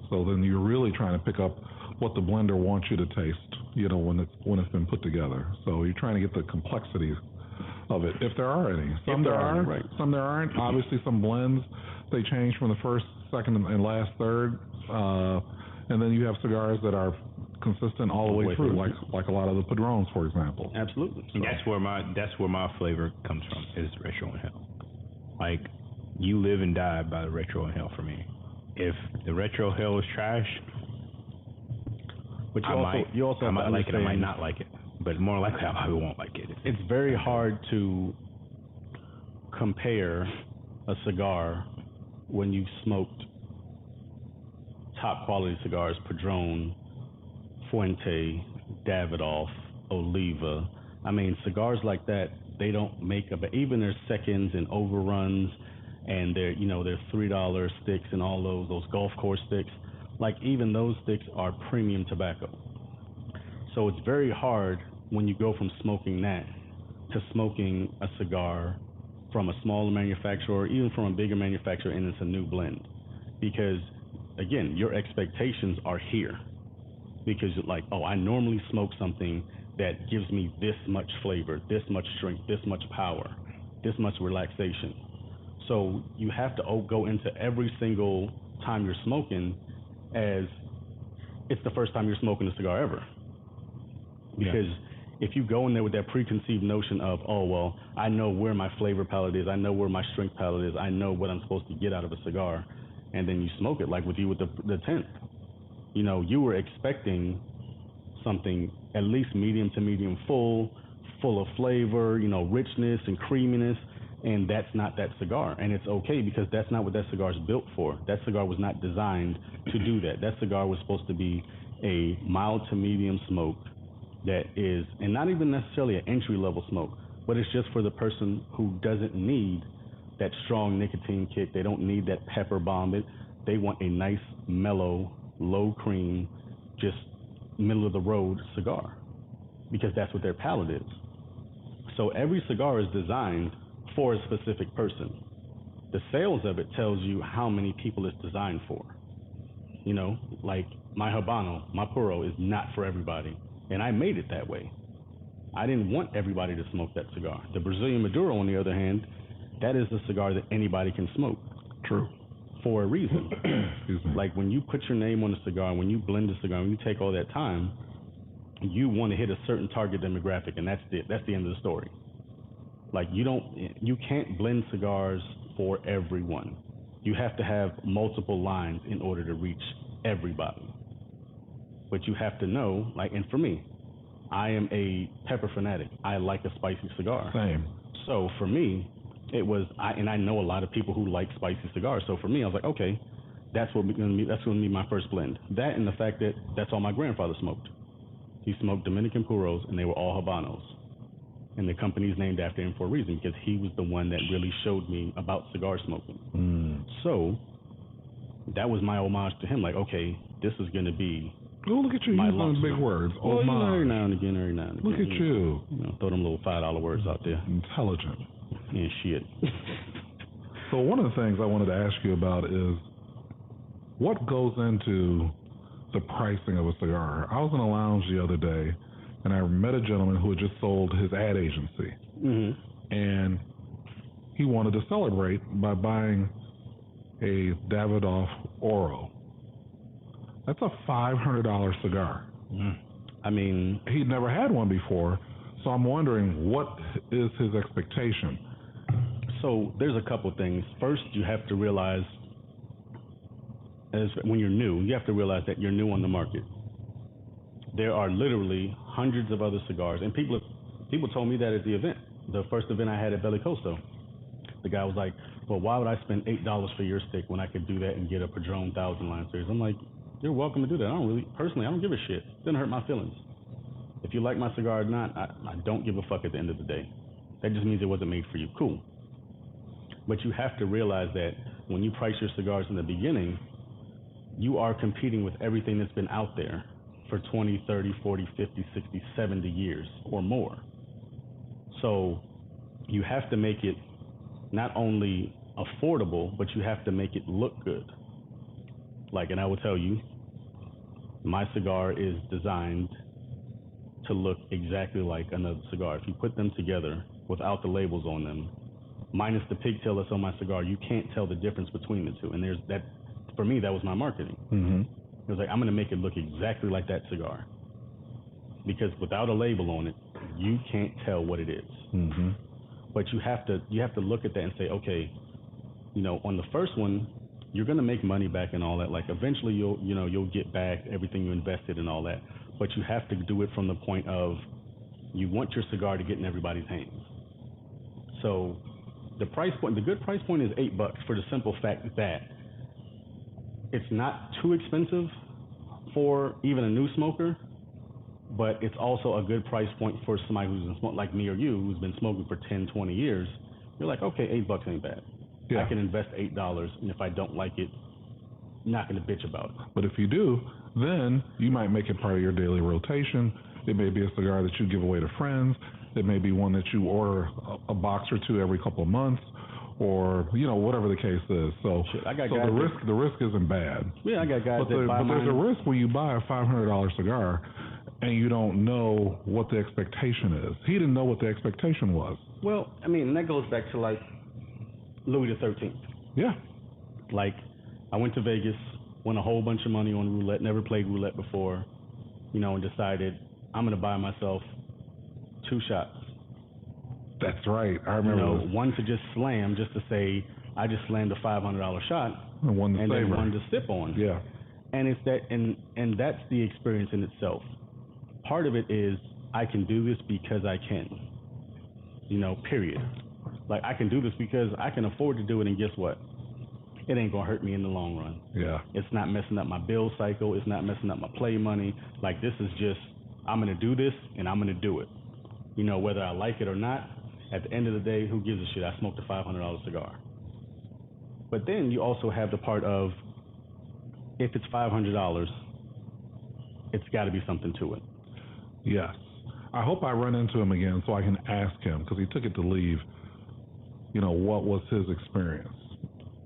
So then you're really trying to pick up what the blender wants you to taste, you know, when it's been put together. So you're trying to get the complexities of it, if there are any. Some there are, right. Some there aren't. Obviously, some blends, they change from the first, second, and last third. And then you have cigars that are consistent all the way through, like a lot of the Padrones, for example. Absolutely. So. And that's where my flavor comes from, is retro inhale. Like, you live and die by the retro inhale for me. If the retro inhale is trash, but you also I might like it, I might not like it, but more likely I probably won't like it. It's very hard to compare a cigar when you've smoked top quality cigars, Padron, Fuente, Davidoff, Oliva. I mean, cigars like that, they don't make even their seconds and overruns and their $3 sticks and all those golf course sticks. Like, even those sticks are premium tobacco. So it's very hard when you go from smoking that to smoking a cigar from a smaller manufacturer or even from a bigger manufacturer and it's a new blend. Because, again, your expectations are here. Because, like, oh, I normally smoke something that gives me this much flavor, this much strength, this much power, this much relaxation. So you have to go into every single time you're smoking as it's the first time you're smoking a cigar ever. Because if you go in there with that preconceived notion of, oh, well, I know where my flavor palette is, I know where my strength palette is, I know what I'm supposed to get out of a cigar, and then you smoke it, like with you with the 10th. You know, you were expecting something at least medium to medium full of flavor, you know, richness and creaminess, and that's not that cigar. And it's okay because that's not what that cigar is built for. That cigar was not designed to do that. That cigar was supposed to be a mild to medium smoke that is, and not even necessarily an entry-level smoke, but it's just for the person who doesn't need that strong nicotine kick. They don't need that pepper bomb. They want a nice, mellow, low cream, just middle-of-the-road cigar because that's what their palate is. So every cigar is designed for a specific person. The sales of it tells you how many people it's designed for. You know, like my Habano, my Puro is not for everybody, and I made it that way. I didn't want everybody to smoke that cigar. The Brazilian Maduro, on the other hand, that is a cigar that anybody can smoke. True. For a reason. Like when you put your name on a cigar, when you blend a cigar, when you take all that time, you want to hit a certain target demographic, and that's it. That's the end of the story. Like you can't blend cigars for everyone. You have to have multiple lines in order to reach everybody. But you have to know, like, and for me, I am a pepper fanatic. I like a spicy cigar. Same. So for me, it was, I know a lot of people who like spicy cigars. So for me, I was like, okay, that's going to be my first blend. That and the fact that that's all my grandfather smoked. He smoked Dominican Puros, and they were all Habanos. And the company's named after him for a reason, because he was the one that really showed me about cigar smoking. So that was my homage to him. Like, okay, this is going to be. Oh, look at you using big words. Well, every now and again. Look at you. Throw them little $5 words out there. Intelligent. And shit. So one of the things I wanted to ask you about is what goes into the pricing of a cigar. I was in a lounge the other day, and I met a gentleman who had just sold his ad agency. And he wanted to celebrate by buying a Davidoff Oro. That's a $500 cigar. I mean, he'd never had one before, so I'm wondering, what is his expectation? So there's a couple things. First, you have to realize, when you're new, you have to realize that you're new on the market. There are literally hundreds of other cigars, and people told me that at the event, the first event I had at Bellicoso. The guy was like, well, why would I spend $8 for your stick when I could do that and get a Padron 1000 line series? I'm like, you're welcome to do that. I don't give a shit. It doesn't hurt my feelings. If you like my cigar or not, I don't give a fuck at the end of the day. That just means it wasn't made for you. Cool. But you have to realize that when you price your cigars in the beginning, you are competing with everything that's been out there for 20, 30, 40, 50, 60, 70 years or more. So you have to make it not only affordable, but you have to make it look good. Like, and I will tell you, my cigar is designed to look exactly like another cigar. If you put them together without the labels on them, minus the pigtail that's on my cigar, you can't tell the difference between the two. And there's that, for me, that was my marketing. It was like, I'm going to make it look exactly like that cigar. Because without a label on it, you can't tell what it is. But you have to look at that and say, okay, on the first one, you're going to make money back and all that. Like, eventually you'll get back everything you invested and all that. But you have to do it from the point of, you want your cigar to get in everybody's hands. So the price point, the good price point is $8 for the simple fact that it's not too expensive for even a new smoker, but it's also a good price point for somebody who's been smoking, like me or you, who's been smoking for 10, 20 years. You're like, okay, $8 ain't bad. Yeah. I can invest $8, and if I don't like it, I'm not going to bitch about it. But if you do, then you might make it part of your daily rotation. It may be a cigar that you give away to friends. It may be one that you order a box or two every couple of months, or whatever the case is. So, the risk isn't bad. Yeah, I got guys that buy mine. But there's a risk when you buy a $500 cigar and you don't know what the expectation is. He didn't know what the expectation was. Well, I mean, that goes back to like Louis XIII. Yeah. Like, I went to Vegas, won a whole bunch of money on roulette, never played roulette before, and decided I'm going to buy myself 2 shots. That's right. I remember. One to just slam, just to say I just slammed a $500 shot, and then one to sip on. Yeah. And it's that, and that's the experience in itself. Part of it is I can do this because I can. Period. Like, I can do this because I can afford to do it, and guess what? It ain't gonna hurt me in the long run. Yeah. It's not messing up my bill cycle. It's not messing up my play money. Like, this is just, I'm gonna do this, and I'm gonna do it. Whether I like it or not, at the end of the day, who gives a shit? I smoked a $500 cigar. But then you also have the part of, if it's $500, it's got to be something to it. Yes. I hope I run into him again so I can ask him, because he took it to leave, what was his experience.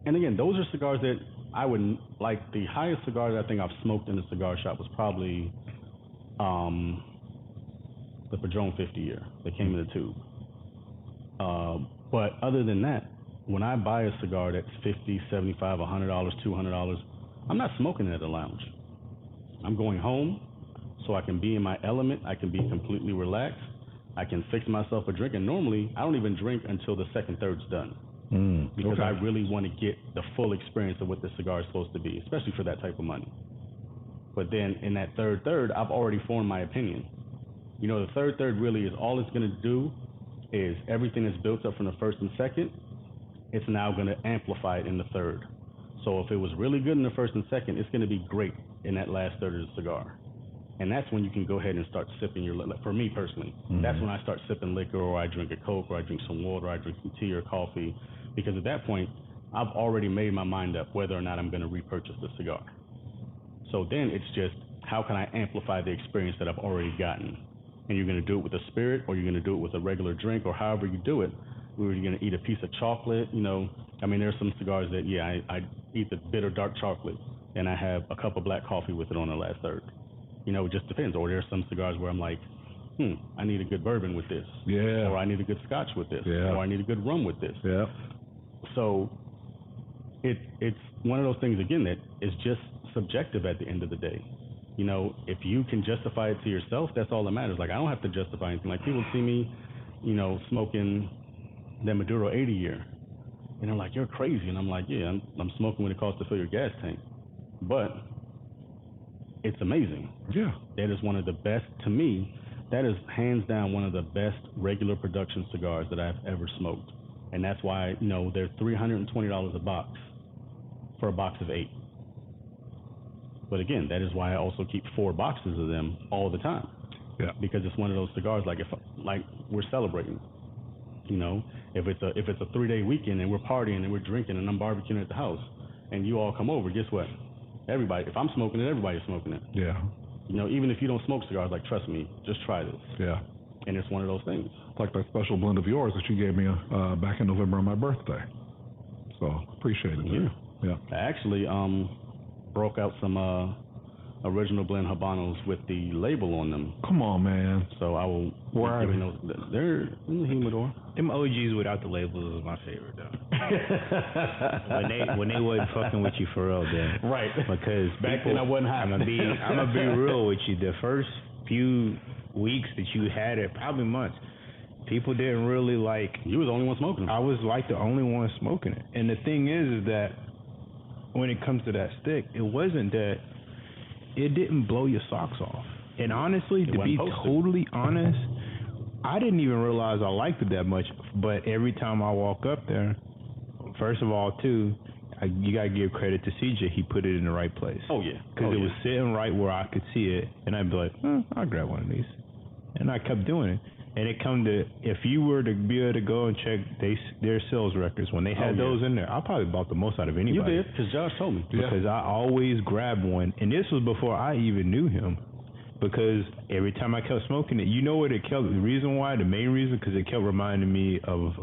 And again, those are cigars that I wouldn't, like, the highest cigar that I think I've smoked in a cigar shop was probably the Padron 50 year. They came in a tube. But other than that, when I buy a cigar that's $50, $75, $100, $200, I'm not smoking it at the lounge. I'm going home so I can be in my element. I can be completely relaxed. I can fix myself a drink. And normally, I don't even drink until the second third's done. Because I really want to get the full experience of what this cigar is supposed to be, especially for that type of money. But then in that third, I've already formed my opinion. You know, the third really is all it's going to do is everything that's built up from the first and second, it's now going to amplify it in the third. So if it was really good in the first and second, it's going to be great in that last third of the cigar. And that's when you can go ahead and start sipping your, for me personally, that's when I start sipping liquor, or I drink a Coke, or I drink some water, or I drink some tea or coffee. Because at that point, I've already made my mind up whether or not I'm going to repurchase the cigar. So then it's just, how can I amplify the experience that I've already gotten? And you're going to do it with a spirit, or you're going to do it with a regular drink, or however you do it. We're going to eat a piece of chocolate, you know. I mean, there's some cigars that, I eat the bitter dark chocolate, and I have a cup of black coffee with it on the last third. You know, it just depends. Or there's some cigars where I'm like, I need a good bourbon with this. Yeah. Or I need a good scotch with this. Yeah. Or I need a good rum with this. Yeah. So it's one of those things, again, that is just subjective at the end of the day. You know, if you can justify it to yourself, that's all that matters. Like, I don't have to justify anything. Like, people see me, you know, smoking that Maduro 80 year, and they're like, you're crazy. And I'm like, yeah, I'm smoking what it costs to fill your gas tank. But it's amazing. Yeah. That is one of the best, to me, that is hands down one of the best regular production cigars that I've ever smoked. And that's why, you know, they're $320 a box for a box of 8. But again, that is why I also keep 4 boxes of them all the time. Yeah. Because it's one of those cigars, like, we're celebrating. You know, if it's a 3-day weekend and we're partying and we're drinking and I'm barbecuing at the house and you all come over, guess what? Everybody, if I'm smoking it, everybody's smoking it. Yeah. You know, even if you don't smoke cigars, like, trust me, just try this. Yeah. And it's one of those things. It's like that special blend of yours that you gave me back in November on my birthday. So appreciate it. Yeah. Yeah. I actually broke out some original blend Habanos with the label on them. Come on, man. So I will. Where are they? They're in the humidor. Them OGs without the labels is my favorite though. when they wasn't fucking with you for real, then. Right. Because back then I wasn't hot. I'm gonna be real with you. The first few weeks that you had it, probably months, people didn't really like. You were the only one smoking them. I was like the only one smoking it. And the thing is that when it comes to that stick, it wasn't that it didn't blow your socks off. And honestly, to be totally honest, I didn't even realize I liked it that much. But every time I walk up there, first of all, too, you gotta give credit to CJ. He put it in the right place. Oh yeah, because it was sitting right where I could see it, and I'd be like, I'll grab one of these, and I kept doing it. And it come to, if you were to be able to go and check their sales records when they had those in there, I probably bought the most out of anybody. You did, because Josh told me. Because I always grabbed one, and this was before I even knew him. Because every time I kept smoking it, you know what it kept, the reason why, the main reason, because it kept reminding me of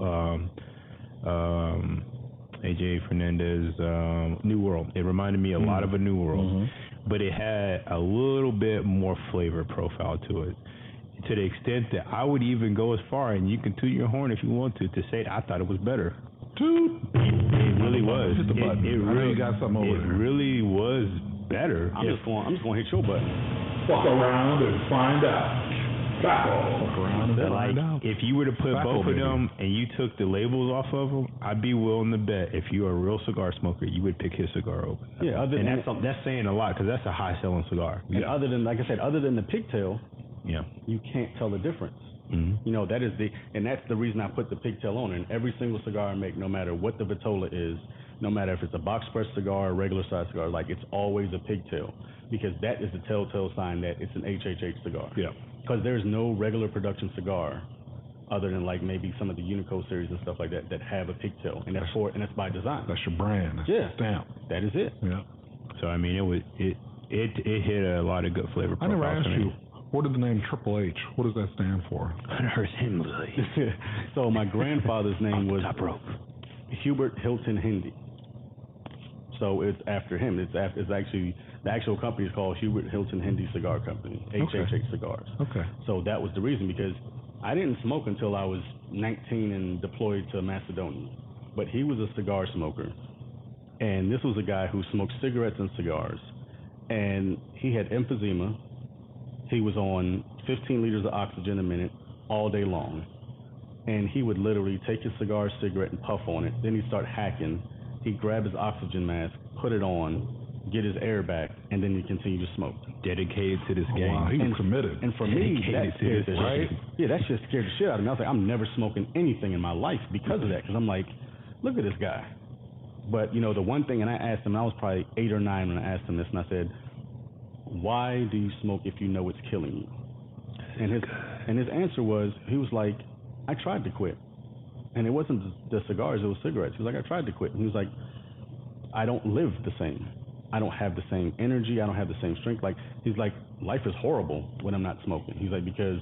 AJ Fernandez, New World. It reminded me a lot of a New World, but it had a little bit more flavor profile to it. To the extent that I would even go as far, and you can toot your horn if you want to say I thought it was better. Toot! It really was. Hit the button. It really got something over there. It really was better. I'm just going to hit your button. Fuck around and find out. Fuck around and find out. If you were to put both of them and you took the labels off of them, I'd be willing to bet if you're a real cigar smoker, you would pick his cigar over. Yeah, that's saying a lot because that's a high selling cigar. And other than, like I said, other than the pigtail, yeah, you can't tell the difference. You know, that's the reason I put the pigtail on. And every single cigar I make, no matter what the vitola is, no matter if it's a box press cigar or regular size cigar, like, it's always a pigtail, because that is the telltale sign that it's an HHH cigar. Yeah. Because there's no regular production cigar, other than like maybe some of the Unico series and stuff like that have a pigtail, and that's by design. That's your brand. That's your stamp. That is it. Yeah. So I mean, it hit a lot of good flavor profiles. I never asked you, what is the name Triple H? What does that stand for? So my grandfather's name was Top rope. Hubert Hilton Hindi. So it's after him. It's actually, the actual company is called Hubert Hilton Hendy Cigar Company, HHH Cigars. Okay. So that was the reason, because I didn't smoke until I was 19 and deployed to Macedonia. But he was a cigar smoker. And this was a guy who smoked cigarettes and cigars. And he had emphysema. He was on 15 liters of oxygen a minute all day long. And he would literally take his cigar, cigarette, and puff on it. Then he'd start hacking. He'd grab his oxygen mask, put it on, get his air back, and then he'd continue to smoke. Dedicated to this game. Wow, he was committed. And for me, that scared the right? shit. Yeah, that shit scared the shit out of me. I was like, I'm never smoking anything in my life because of that. Because I'm like, look at this guy. But, you know, the one thing, and I asked him, I was probably 8 or 9 when I asked him this, and I said, why do you smoke if you know it's killing you? And his answer was, he was like, I tried to quit. And it wasn't the cigars, it was cigarettes. He was like, I tried to quit. And he was like, I don't live the same. I don't have the same energy. I don't have the same strength. Like, he's like, life is horrible when I'm not smoking. He's like, because,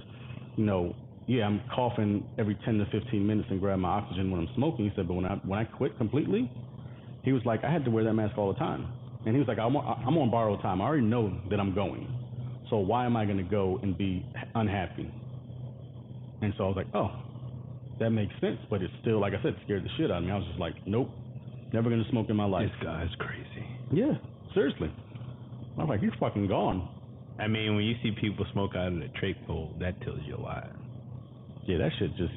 you know, yeah, I'm coughing every 10 to 15 minutes and grab my oxygen when I'm smoking. He said, but when I quit completely, he was like, I had to wear that mask all the time. And he was like, I'm on borrowed time. I already know that I'm going. So why am I going to go and be unhappy? And so I was like, oh, that makes sense. But it's still, like I said, scared the shit out of me. I was just like, nope, never going to smoke in my life. This guy's crazy. Yeah, seriously. I was like, he's fucking gone. I mean, when you see people smoke out of the trait pool, that tells you a lot. Yeah, that shit just,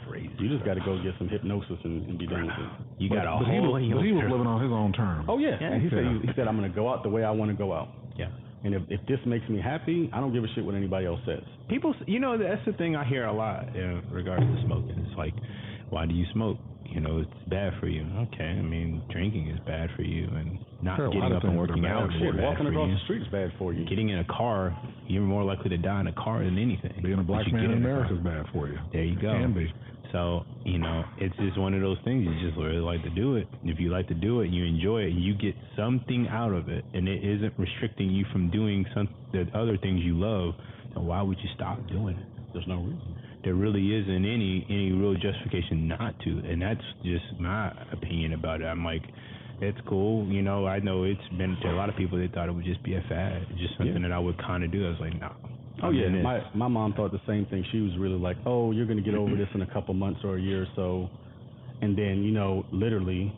crazy. You just got to go get some hypnosis and be done with it. You got a but whole... he was living on his own terms. Oh, yeah. Yeah. And he said, I'm going to go out the way I want to go out. Yeah. And if this makes me happy, I don't give a shit what anybody else says. People, you know, that's the thing I hear a lot in regards to smoking. It's like, why do you smoke? You know, it's bad for you. Okay, I mean, drinking is bad for you, and not getting up and working out is bad walking for across you. the street is bad for you. Getting in a car, you're more likely to die in a car than anything. Being a black man in America is bad for you. There you go. Can be. So, you know, it's just one of those things. You just really like to do it. If you like to do it, you enjoy it, and you get something out of it, and it isn't restricting you from doing the other things you love, then why would you stop doing it? There's no reason. There really isn't any real justification not to, and that's just my opinion about it. I'm like, it's cool, you know. I know it's been to a lot of people. They thought it would just be a fad, just something that I would kind of do. I was like, no. Oh yeah, my mom thought the same thing. She was really like, oh, you're gonna get over this in a couple months or a year or so, and then, you know, literally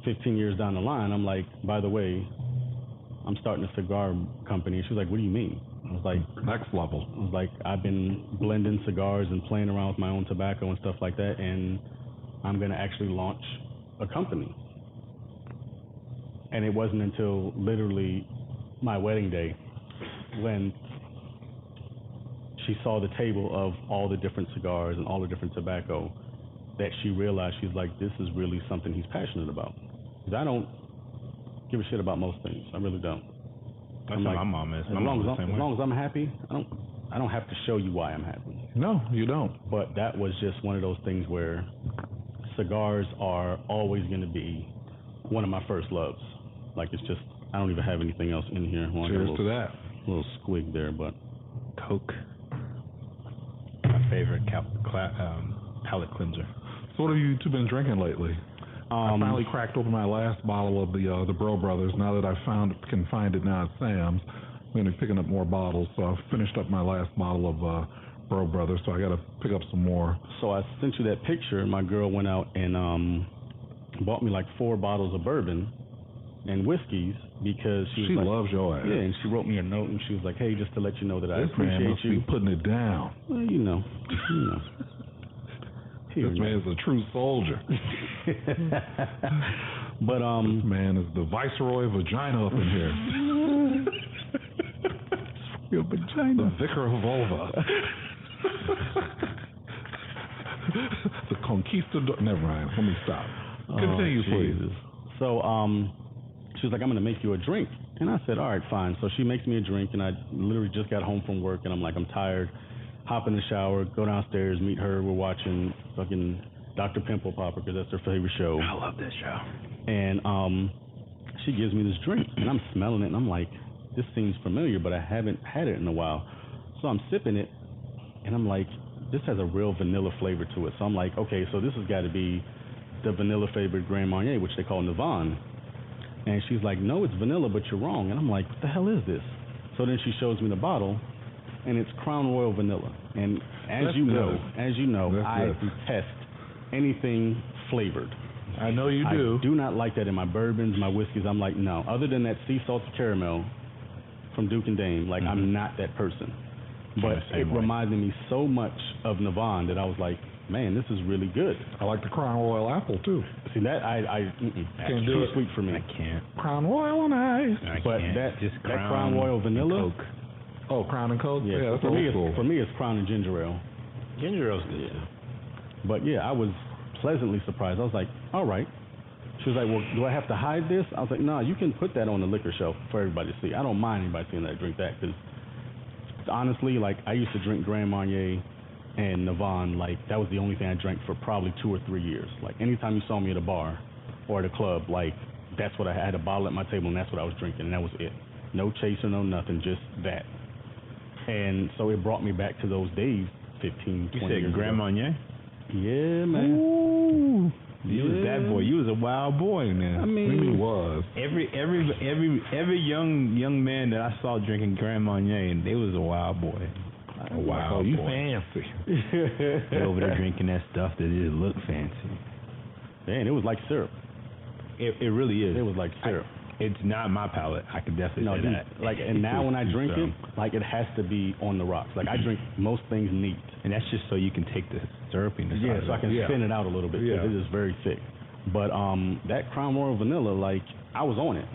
15 years down the line, I'm like, by the way, I'm starting a cigar company. She was like, what do you mean? I was like, next level. I was like, I've been blending cigars and playing around with my own tobacco and stuff like that, and I'm gonna actually launch a company. And it wasn't until literally my wedding day when she saw the table of all the different cigars and all the different tobacco that she realized, she's like, this is really something he's passionate about. Because I don't give a shit about most things. I really don't. That's what my mom is. As long as I'm happy, I don't have to show you why I'm happy. No, you don't. But that was just one of those things where cigars are always going to be one of my first loves. Like, it's just, I don't even have anything else in here. Cheers to that. Little squig there, but Coke. My favorite palate cleanser. So what have you two been drinking lately? I finally cracked open my last bottle of the Bro Brothers. Now that I can find it now at Sam's, I'm going to be picking up more bottles. So I finished up my last bottle of Bro Brothers, so I got to pick up some more. So I sent you that picture. My girl went out and bought me like 4 bottles of bourbon and whiskeys because she like, loves your ass. Yeah, and she wrote me a note and she was like, hey, just to let you know that I appreciate man must you. Be putting it down. Well, you know. This man's a true soldier. But this man is the viceroy of vagina up in here. Your vagina. The vicar of vulva. The conquistador. Never mind. Let me stop. Continue, please. So, she was like, I'm going to make you a drink. And I said, all right, fine. So she makes me a drink, and I literally just got home from work, and I'm like, I'm tired. Hop in the shower, go downstairs, meet her. We're watching fucking Dr. Pimple Popper because that's her favorite show. I love that show. And she gives me this drink, and I'm smelling it, and I'm like, this seems familiar, but I haven't had it in a while. So I'm sipping it, and I'm like, this has a real vanilla flavor to it. So I'm like, okay, so this has got to be the vanilla flavored Grand Marnier, which they call Navon. And she's like, no, it's vanilla, but you're wrong. And I'm like, what the hell is this? So then she shows me the bottle, and it's Crown Royal vanilla. And as you know, I detest anything flavored. I know you do. I do not like that in my bourbons, my whiskeys. I'm like, no. Other than that sea salted caramel from Duke and Dame, like I'm not that person. But it reminded me so much of Navon that I was like, man, this is really good. I like the Crown Royal apple too. See that Can't do too it. sweet for me. I can't. Crown Royal and ice. But can't. that Just Crown Royal vanilla. Coke. Oh, Crown and Coke. Yeah, that's for me, old school. for me, it's Crown and ginger ale. Ginger ale's good. But yeah, I was pleasantly surprised. I was like, all right. She was like, well, do I have to hide this? I was like, no, you can put that on the liquor shelf for everybody to see. I don't mind anybody seeing that I drink that, because honestly, like, I used to drink Grand Marnier and Navon, like, that was the only thing I drank for probably 2 or 3 years. Like, anytime you saw me at a bar or at a club, like, that's what I had a bottle at my table, and that's what I was drinking, and that was it. No chaser, no nothing, just that. And so it brought me back to those days 15, 20 years ago. You said Grand Marnier? Yeah, man. Ooh. You was that boy. You was a wild boy, man. I mean, he was. Every young man that I saw drinking Grand Marnier, and they was a wild boy. A wild you boy. fancy. They over there drinking that stuff that just look fancy. Man, it was like syrup. It really is. It was like syrup. It's not my palate. I can definitely say dude, that. Like, and now when I drink it, like, it has to be on the rocks. Like, I drink most things neat. And that's just so you can take the syrupiness out of it. So I can spin it out a little bit, because it is very thick. But that Crown Royal vanilla, like, I was on it.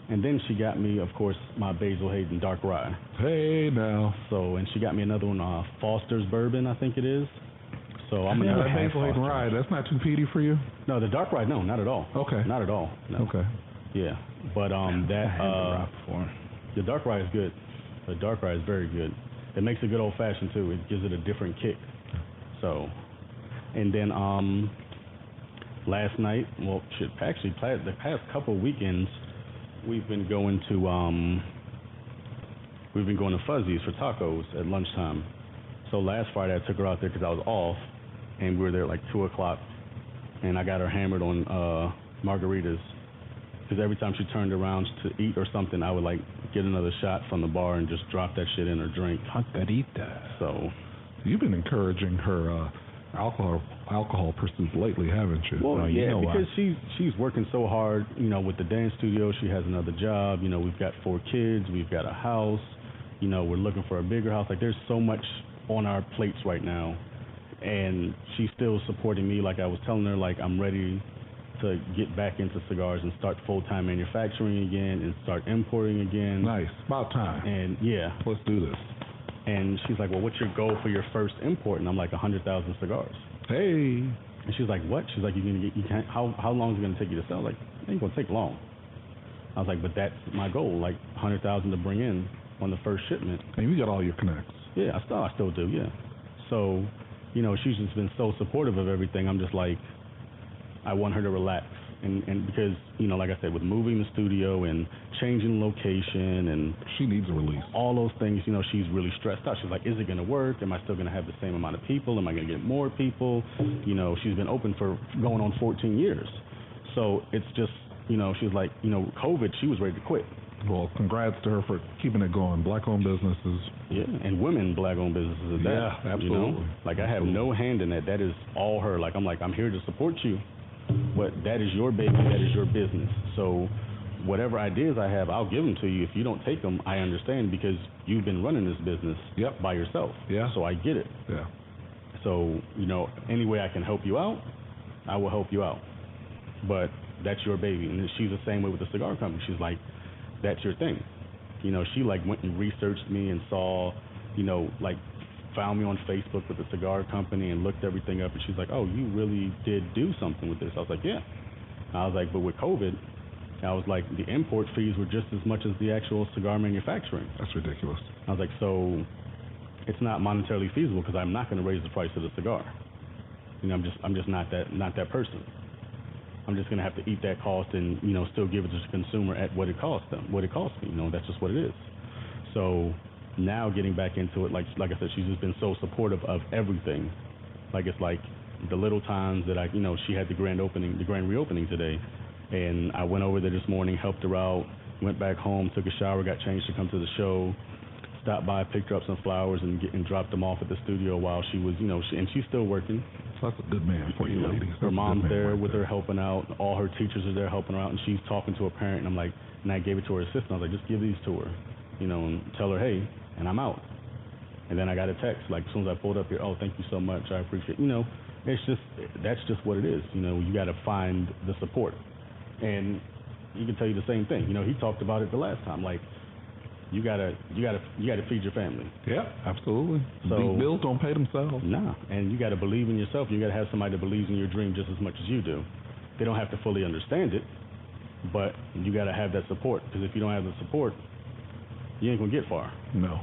And then she got me, of course, my Basil Hayden dark rye. Hey now. So, and she got me another one, Foster's bourbon, I think it is. So I'm gonna that Basil Hayden rye. That's not too peaty for you. No, the dark rye, no, not at all. Okay. Not at all. No. Okay. Yeah, but the dark rye is good. The dark rye is very good. It makes a good old fashioned too. It gives it a different kick. So, and then last night, actually the past couple of weekends, we've been going to Fuzzy's for tacos at lunchtime. So last Friday I took her out there because I was off, and we were there at like 2:00, and I got her hammered on margaritas. Because every time she turned around to eat or something, I would like get another shot from the bar and just drop that shit in her drink. Margarita. So, you've been encouraging her alcohol pursuits lately, haven't you? Well, you know because why. she's working so hard. You know, with the dance studio, she has another job. You know, we've got 4 kids, we've got a house. You know, we're looking for a bigger house. Like, there's so much on our plates right now, and she's still supporting me. Like I was telling her, like, I'm ready to get back into cigars and start full-time manufacturing again and start importing again. Nice. About time. And yeah, let's do this. And she's like, well, what's your goal for your first import? And I'm like, 100,000 cigars. Hey. And she's like, what? She's like, how long is it gonna take you to sell? Like, it ain't gonna take long. I was like, but that's my goal, like 100,000 to bring in on the first shipment. And you got all your connects. Yeah, I still do, yeah. So, you know, she's just been so supportive of everything. I'm just like, I want her to relax, and because, you know, like I said, with moving the studio and changing location, and she needs a release. All those things, you know, she's really stressed out. She's like, is it going to work? Am I still going to have the same amount of people? Am I going to get more people? You know, she's been open for going on 14 years. So it's just, you know, she's like, you know, COVID, she was ready to quit. Well, congrats to her for keeping it going. Black-owned businesses. Yeah, and women black-owned businesses at that. Yeah, absolutely. You know? Like, I have no hand in that. That is all her. Like, I'm here to support you. But that is your baby, that is your business. So whatever ideas I have, I'll give them to you. If you don't take them, I understand, because you've been running this business by yourself. Yeah. So I get it. Yeah. So, you know, any way I can help you out, I will help you out. But that's your baby. And she's the same way with the cigar company. She's like, that's your thing. You know, she like went and researched me and saw, you know, like found me on Facebook with the cigar company and looked everything up, and she's like, oh, you really did do something with this. I was like, yeah. I was like, but with COVID, I was like, the import fees were just as much as the actual cigar manufacturing. That's ridiculous. I was like, so it's not monetarily feasible, because I'm not going to raise the price of the cigar. You know, I'm just not that person. I'm just going to have to eat that cost and, you know, still give it to the consumer at what it costs them, what it costs me. You know, that's just what it is. So now getting back into it, like I said, she's just been so supportive of everything. Like, it's like the little times that she had the grand reopening today, And I went over there this morning, helped her out, went back home, took a shower, got changed to come to the show, stopped by, picked her up some flowers, and dropped them off at the studio while she was, and she's still working. So that's a good man for you, ladies. Her mom's there with her helping out. All her teachers are there helping her out, and she's talking to her parent. And I'm like, and I gave it to her assistant. I was like, just give these to her, and tell her, hey, and I'm out. And then I got a text, like, as soon as I pulled up here, oh, thank you so much, I appreciate it. That's just what it is. You got to find the support. And he can tell you the same thing. He talked about it the last time. Like, you gotta feed your family. Yeah, absolutely. So these bills don't pay themselves. Nah, and you gotta believe in yourself. You gotta have somebody that believes in your dream just as much as you do. They don't have to fully understand it, but you gotta have that support. Because if you don't have the support, you ain't gonna get far. No.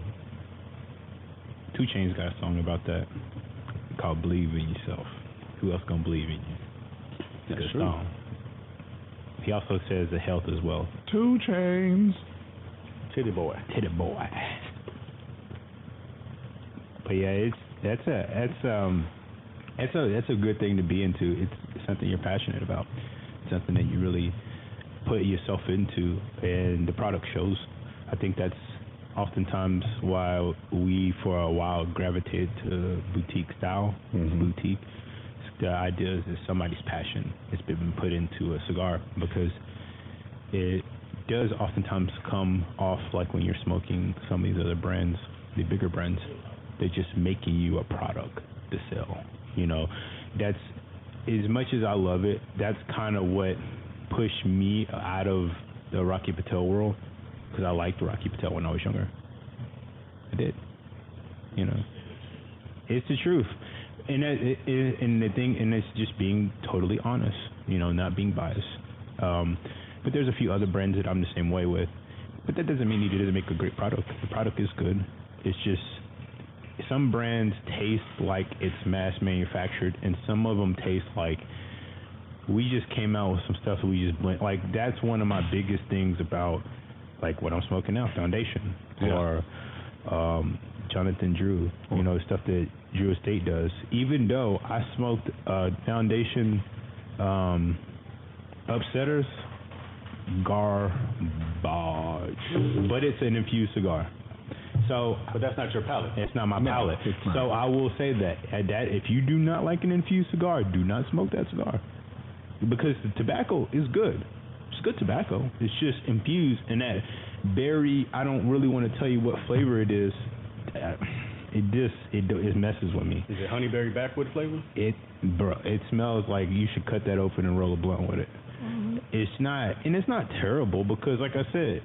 2 Chainz got a song about that called "Believe in Yourself." Who else gonna believe in you? That's Good true. song. He also says the health as well. 2 Chainz. Titty boy. Titty boy. But yeah, that's a good thing to be into. It's something you're passionate about. It's something that you really put yourself into, and the product shows. I think that's oftentimes why we, for a while, gravitated to boutique style. Boutique. The idea is somebody's passion has been put into a cigar, because it does oftentimes come off like when you're smoking some of these other brands, the bigger brands, they're just making you a product to sell. That's, as much as I love it, that's kind of what pushed me out of the Rocky Patel world, because I liked Rocky Patel when I was younger. I did. It's the truth. And the thing, and it's just being totally honest, not being biased. But there's a few other brands that I'm the same way with. But that doesn't mean it doesn't make a great product. The product is good. It's just some brands taste like it's mass manufactured, and some of them taste like we just came out with some stuff that we just blend. Like, that's one of my biggest things about, like, what I'm smoking now, Foundation, or Jonathan Drew, the stuff that Drew Estate does. Even though I smoked Foundation Upsetters, garbage, but it's an infused cigar. So, but that's not your palate. It's not my palate. So I will say that if you do not like an infused cigar, do not smoke that cigar, because the tobacco is good. It's good tobacco. It's just infused, and that berry. I don't really want to tell you what flavor it is. It messes with me. Is it honeyberry backwood flavor? It smells like you should cut that open and roll a blunt with it. It's not, and it's not terrible, because, like I said,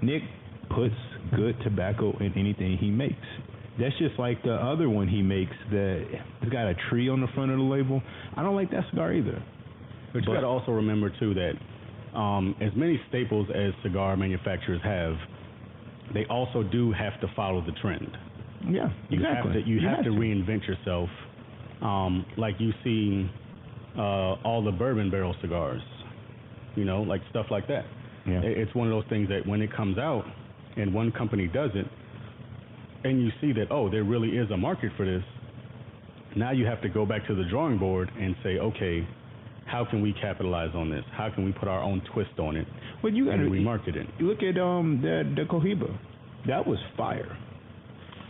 Nick puts good tobacco in anything he makes. That's just like the other one he makes that has got a tree on the front of the label. I don't like that cigar either. But you got to also remember too that as many staples as cigar manufacturers have, they also do have to follow the trend. Yeah, exactly. You have to reinvent yourself. Like you see all the bourbon barrel cigars, like stuff like that. Yeah. It's one of those things that when it comes out and one company does it, and you see that, there really is a market for this, now you have to go back to the drawing board and say, okay, how can we capitalize on this? How can we put our own twist on it? Well, you got to remarket it. You look at the Cohiba. That was fire.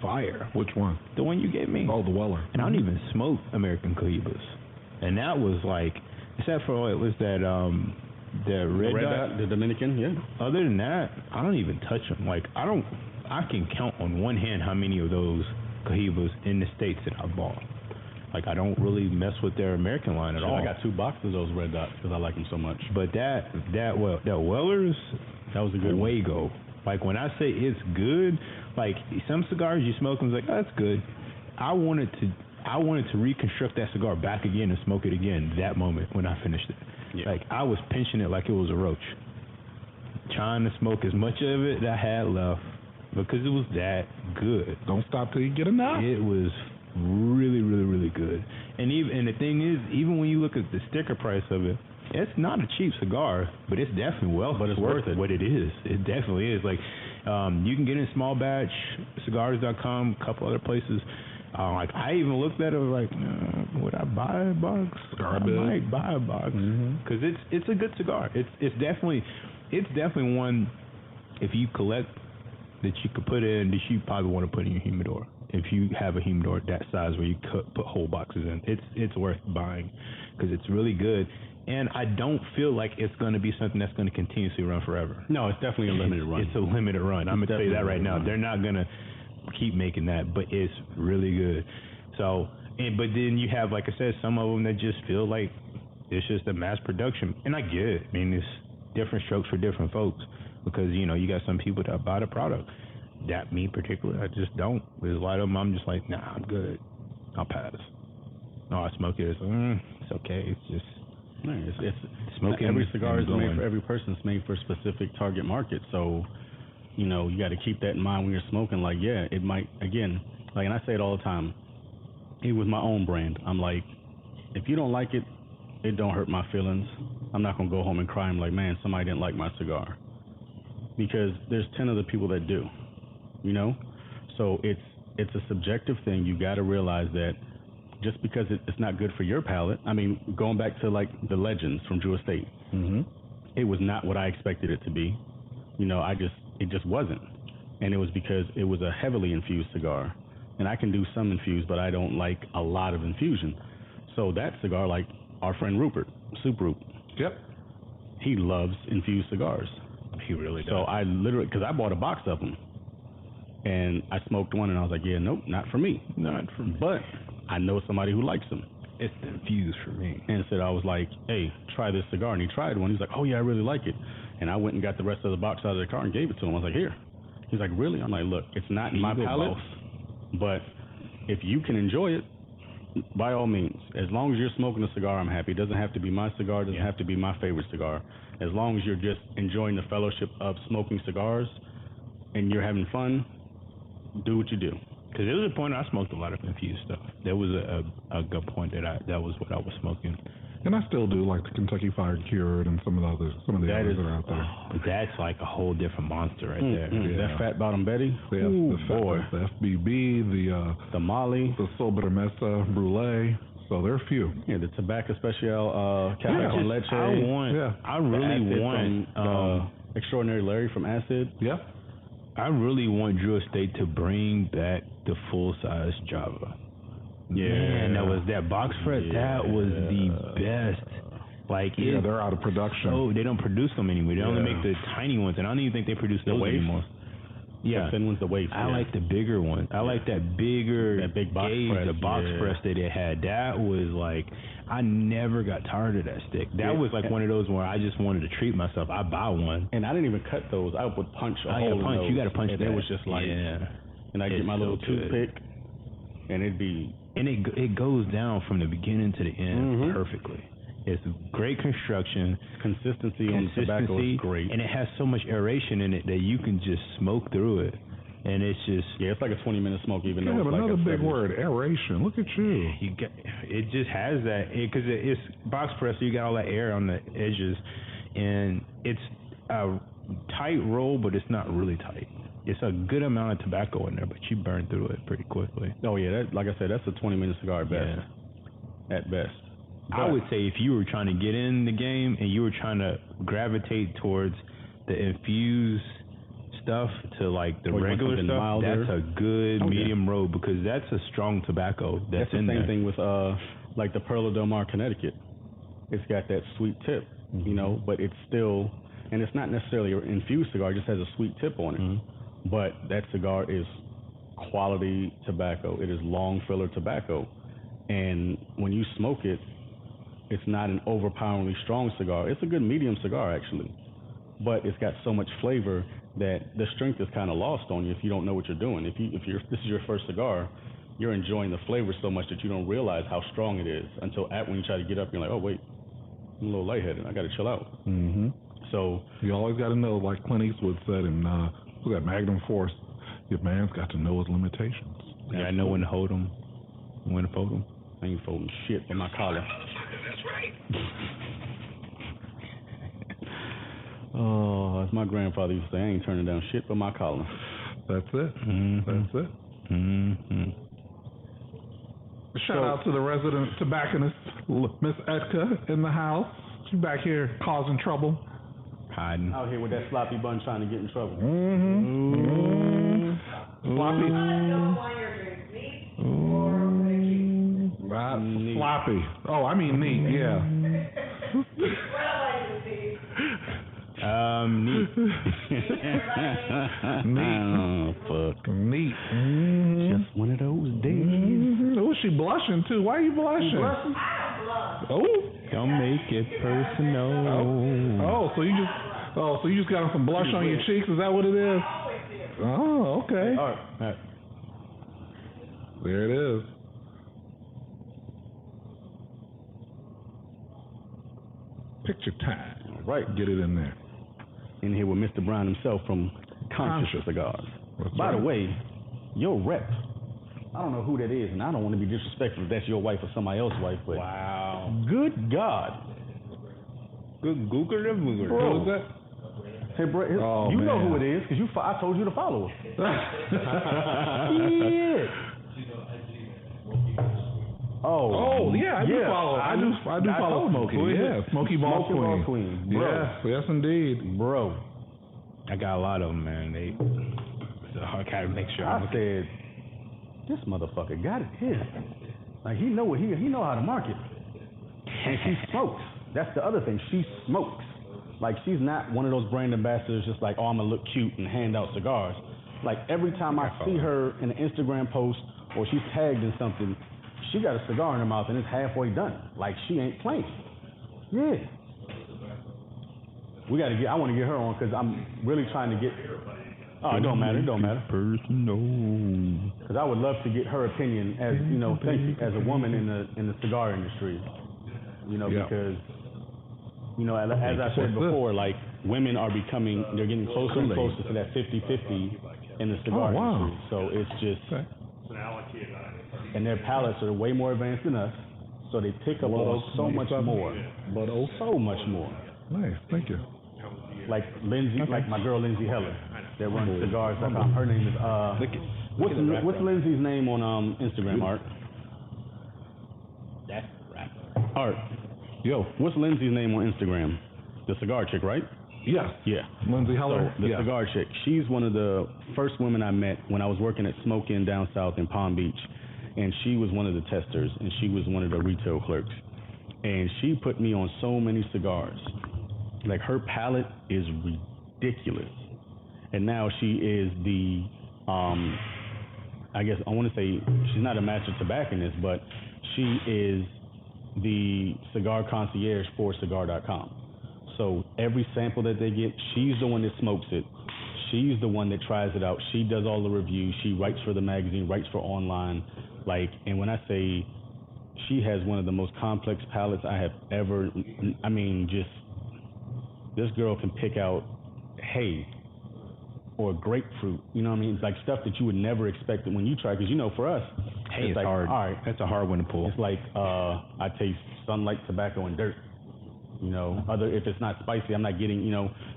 Fire. Which one? The one you gave me. Oh, the Weller. And I don't even smoke American Cohibas. And that was like, except for it was that the red dot, the Dominican, yeah. Other than that, I don't even touch them. Like, I can count on one hand how many of those Cohibas in the States that I bought. Like, I don't really mess with their American line at all. I got 2 boxes of those red dots because I like them so much. But that Weller's, that was a good Fuego. Like, when I say it's good, like, some cigars you smoke and it's like, oh, that's good. I wanted to reconstruct that cigar back again and smoke it again that moment when I finished it. Yeah. Like, I was pinching it like it was a roach, trying to smoke as much of it that I had left, because it was that good. Don't stop till you get enough. It was really, really, really good. And the thing is, even when you look at the sticker price of it, it's not a cheap cigar, but it's definitely worth it. What it is. It definitely is. Like, you can get it in small batch, cigars.com, a couple other places. Like I even looked at it, was like, would I buy a box? I might buy a box because it's a good cigar. It's definitely one. If you collect, that you could put in, that you probably want to put in your humidor. If you have a humidor that size where you could put whole boxes in, it's worth buying because it's really good. And I don't feel like it's going to be something that's going to continuously run forever. No, it's definitely a limited run. It's a limited run. I'm going to tell you that right now. They're not going to keep making that, but it's really good. So, but then you have, like I said, some of them that just feel like it's just a mass production. And I get it. I mean, it's different strokes for different folks because, you got some people that buy the product. That, me particularly, I just don't. There's a lot of them I'm just like, nah, I'm good. I'll pass. No, I smoke it. It's okay. It's just... It's smoking. Every cigar is made for every person. It's made for a specific target market. So, you got to keep that in mind when you're smoking. Like, yeah, it might, again, like, and I say it all the time, even with my own brand, I'm like, if you don't like it, it don't hurt my feelings. I'm not going to go home and cry. I'm like, man, somebody didn't like my cigar. Because there's 10 other people that do, So it's a subjective thing. You got to realize that just because it's not good for your palate. I mean, going back to like the Legends from Drew Estate, it was not what I expected it to be. It just wasn't, and it was because it was a heavily infused cigar, and I can do some infused, but I don't like a lot of infusion. So that cigar, like our friend Rupert, Soup Roop, he loves infused cigars. He really does. So I literally, because I bought a box of them, and I smoked one, and I was like, yeah, nope, not for me. Not for me. But I know somebody who likes them. It's the infused for me. And so I was like, hey, try this cigar. And he tried one. He's like, oh, yeah, I really like it. And I went and got the rest of the box out of the car and gave it to him. I was like, here. He's like, really? I'm like, look, it's not in my palate, but if you can enjoy it, by all means. As long as you're smoking a cigar, I'm happy. It doesn't have to be my cigar. It doesn't have to be my favorite cigar. As long as you're just enjoying the fellowship of smoking cigars and you're having fun, do what you do. Because there was a point I smoked a lot of infused stuff. There was a good point that was what I was smoking. And I still do like the Kentucky Fire Cured and some of the others that are out there. But that's like a whole different monster right there. Yeah. That Fat Bottom Betty. Yeah, the FBB, the Molly, the Sobre Mesa Brulee. So there are a few. Yeah, the Tobacco Special Café con Leche. I really want Extraordinary Larry from Acid. Yeah. I really want Drew Estate to bring back the full-size Java. Yeah. Man, that box fret. Yeah. That was the best. Like, they're out of production. Oh, they don't produce them anymore. They only make the tiny ones, and I don't even think they produce those anymore. Yeah, the thin one's the waves. I like the bigger one. I like that bigger, that big box gauge, press. The box press that they had. That was like, I never got tired of that stick. That was like one of those where I just wanted to treat myself. I buy one, and I didn't even cut those. I would punch a hole in those. You got to punch and that. It was just like, and I get my little toothpick, and it'd be, and it goes down from the beginning to the end perfectly. It's great construction. Consistency on the tobacco is great. And it has so much aeration in it that you can just smoke through it. And it's just... Yeah, it's like a 20-minute smoke, even though it's like another big word, aeration. Look at you. It just has that. Because it's box press, so you got all that air on the edges. And it's a tight roll, but it's not really tight. It's a good amount of tobacco in there, but you burn through it pretty quickly. Oh, yeah. Like I said, that's a 20-minute cigar at best. Yeah. At best. But I would say if you were trying to get in the game and you were trying to gravitate towards the infused stuff to like the regular stuff, milder, that's a good medium road because that's a strong tobacco that's in there. That's the same thing with like the Perla Del Mar, Connecticut. It's got that sweet tip, you know, but it's still, and it's not necessarily an infused cigar, it just has a sweet tip on it. But that cigar is quality tobacco. It is long filler tobacco. And when you smoke it, it's not an overpoweringly strong cigar. It's a good medium cigar, actually. But it's got so much flavor that the strength is kind of lost on you if you don't know what you're doing. If this is your first cigar, you're enjoying the flavor so much that you don't realize how strong it is until when you try to get up, you're like, oh, wait, I'm a little lightheaded. I got to chill out. So you always got to know, like Clint Eastwood said in who got Magnum Force, your man's got to know his limitations. Yeah, I know when to hold them, when to fold them. I ain't folding shit in my collar. That's right. Oh, as my grandfather used to say, I ain't turning down shit but my collar. That's it. That's it. Shout out to the resident tobacconist, Miss Edka, in the house. She's back here causing trouble. Hiding. Out here with that sloppy bun trying to get in trouble. Sloppy. Sloppy. Oh, I mean neat, yeah. Neat. Neat. Oh, fuck. Neat. Just one of those days. Oh, she blushing too. Why are you blushing? Oh. Don't make it personal. Oh, so you just got some blush on your cheeks? Is that what it is? Oh, okay. All right. There it is. Picture time. All right. Get it in there. In here with Mr. Brown himself from Conscious Cigars. By the way, your rep, I don't know who that is, and I don't want to be disrespectful if that's your wife or somebody else's wife, but Wow. good God. Good Google the Moogle. Bro. What was that? Hey, bro, Oh, you know man. who it is, because I told you to follow her. Shit. Oh, yeah, I do follow. I do follow Smokey. Yeah, Smokey Balls Queen. Bro. Yes, indeed. Bro, I got a lot of them, man. So I gotta make sure. I said, this motherfucker got it here. Like, he know how to market. And she smokes. That's the other thing. She smokes. Like, she's not one of those brand ambassadors just like, oh, I'm gonna look cute and hand out cigars. Like, every time I see her in an Instagram post or she's tagged in something, she got a cigar in her mouth and it's halfway done. Like, she ain't playing. Yeah. I want to get her on because I'm really trying to get. Oh, it don't matter. Personal. Because I would love to get her opinion as as a woman in the cigar industry. Because as I said before, like, women are they're getting closer and closer to that 50-50 in the cigar industry. So it's just, and their palates are way more advanced than us, so they pick up on so much more. So much more. Nice, thank you. Like Lindsay, like my girl Lindsay Heller, that runs Cigars.com. Her name is what's Lindsay's name on Instagram, Art? That's right. Art. Yo, what's Lindsay's name on Instagram? The cigar chick, right? Yes. Yeah. Lindsay Heller. So, the cigar chick. She's one of the first women I met when I was working at Smoke Inn down south in Palm Beach. And she was one of the testers, and she was one of the retail clerks. And she put me on so many cigars. Like, her palate is ridiculous. And now she is the, I guess I want to say, she's not a master tobacconist, but she is the cigar concierge for Cigar.com. So every sample that they get, she's the one that smokes it. She's the one that tries it out. She does all the reviews. She writes for the magazine, writes for online. Like, and when I say she has one of the most complex palates I have ever, I mean, just, this girl can pick out hay or grapefruit, you know what I mean? It's like stuff that you would never expect when you try, because for us, Hey, it's like, hard. All right, That's a hard one to pull. it's like I taste sunlight, tobacco, and dirt. If it's not spicy, I'm not getting.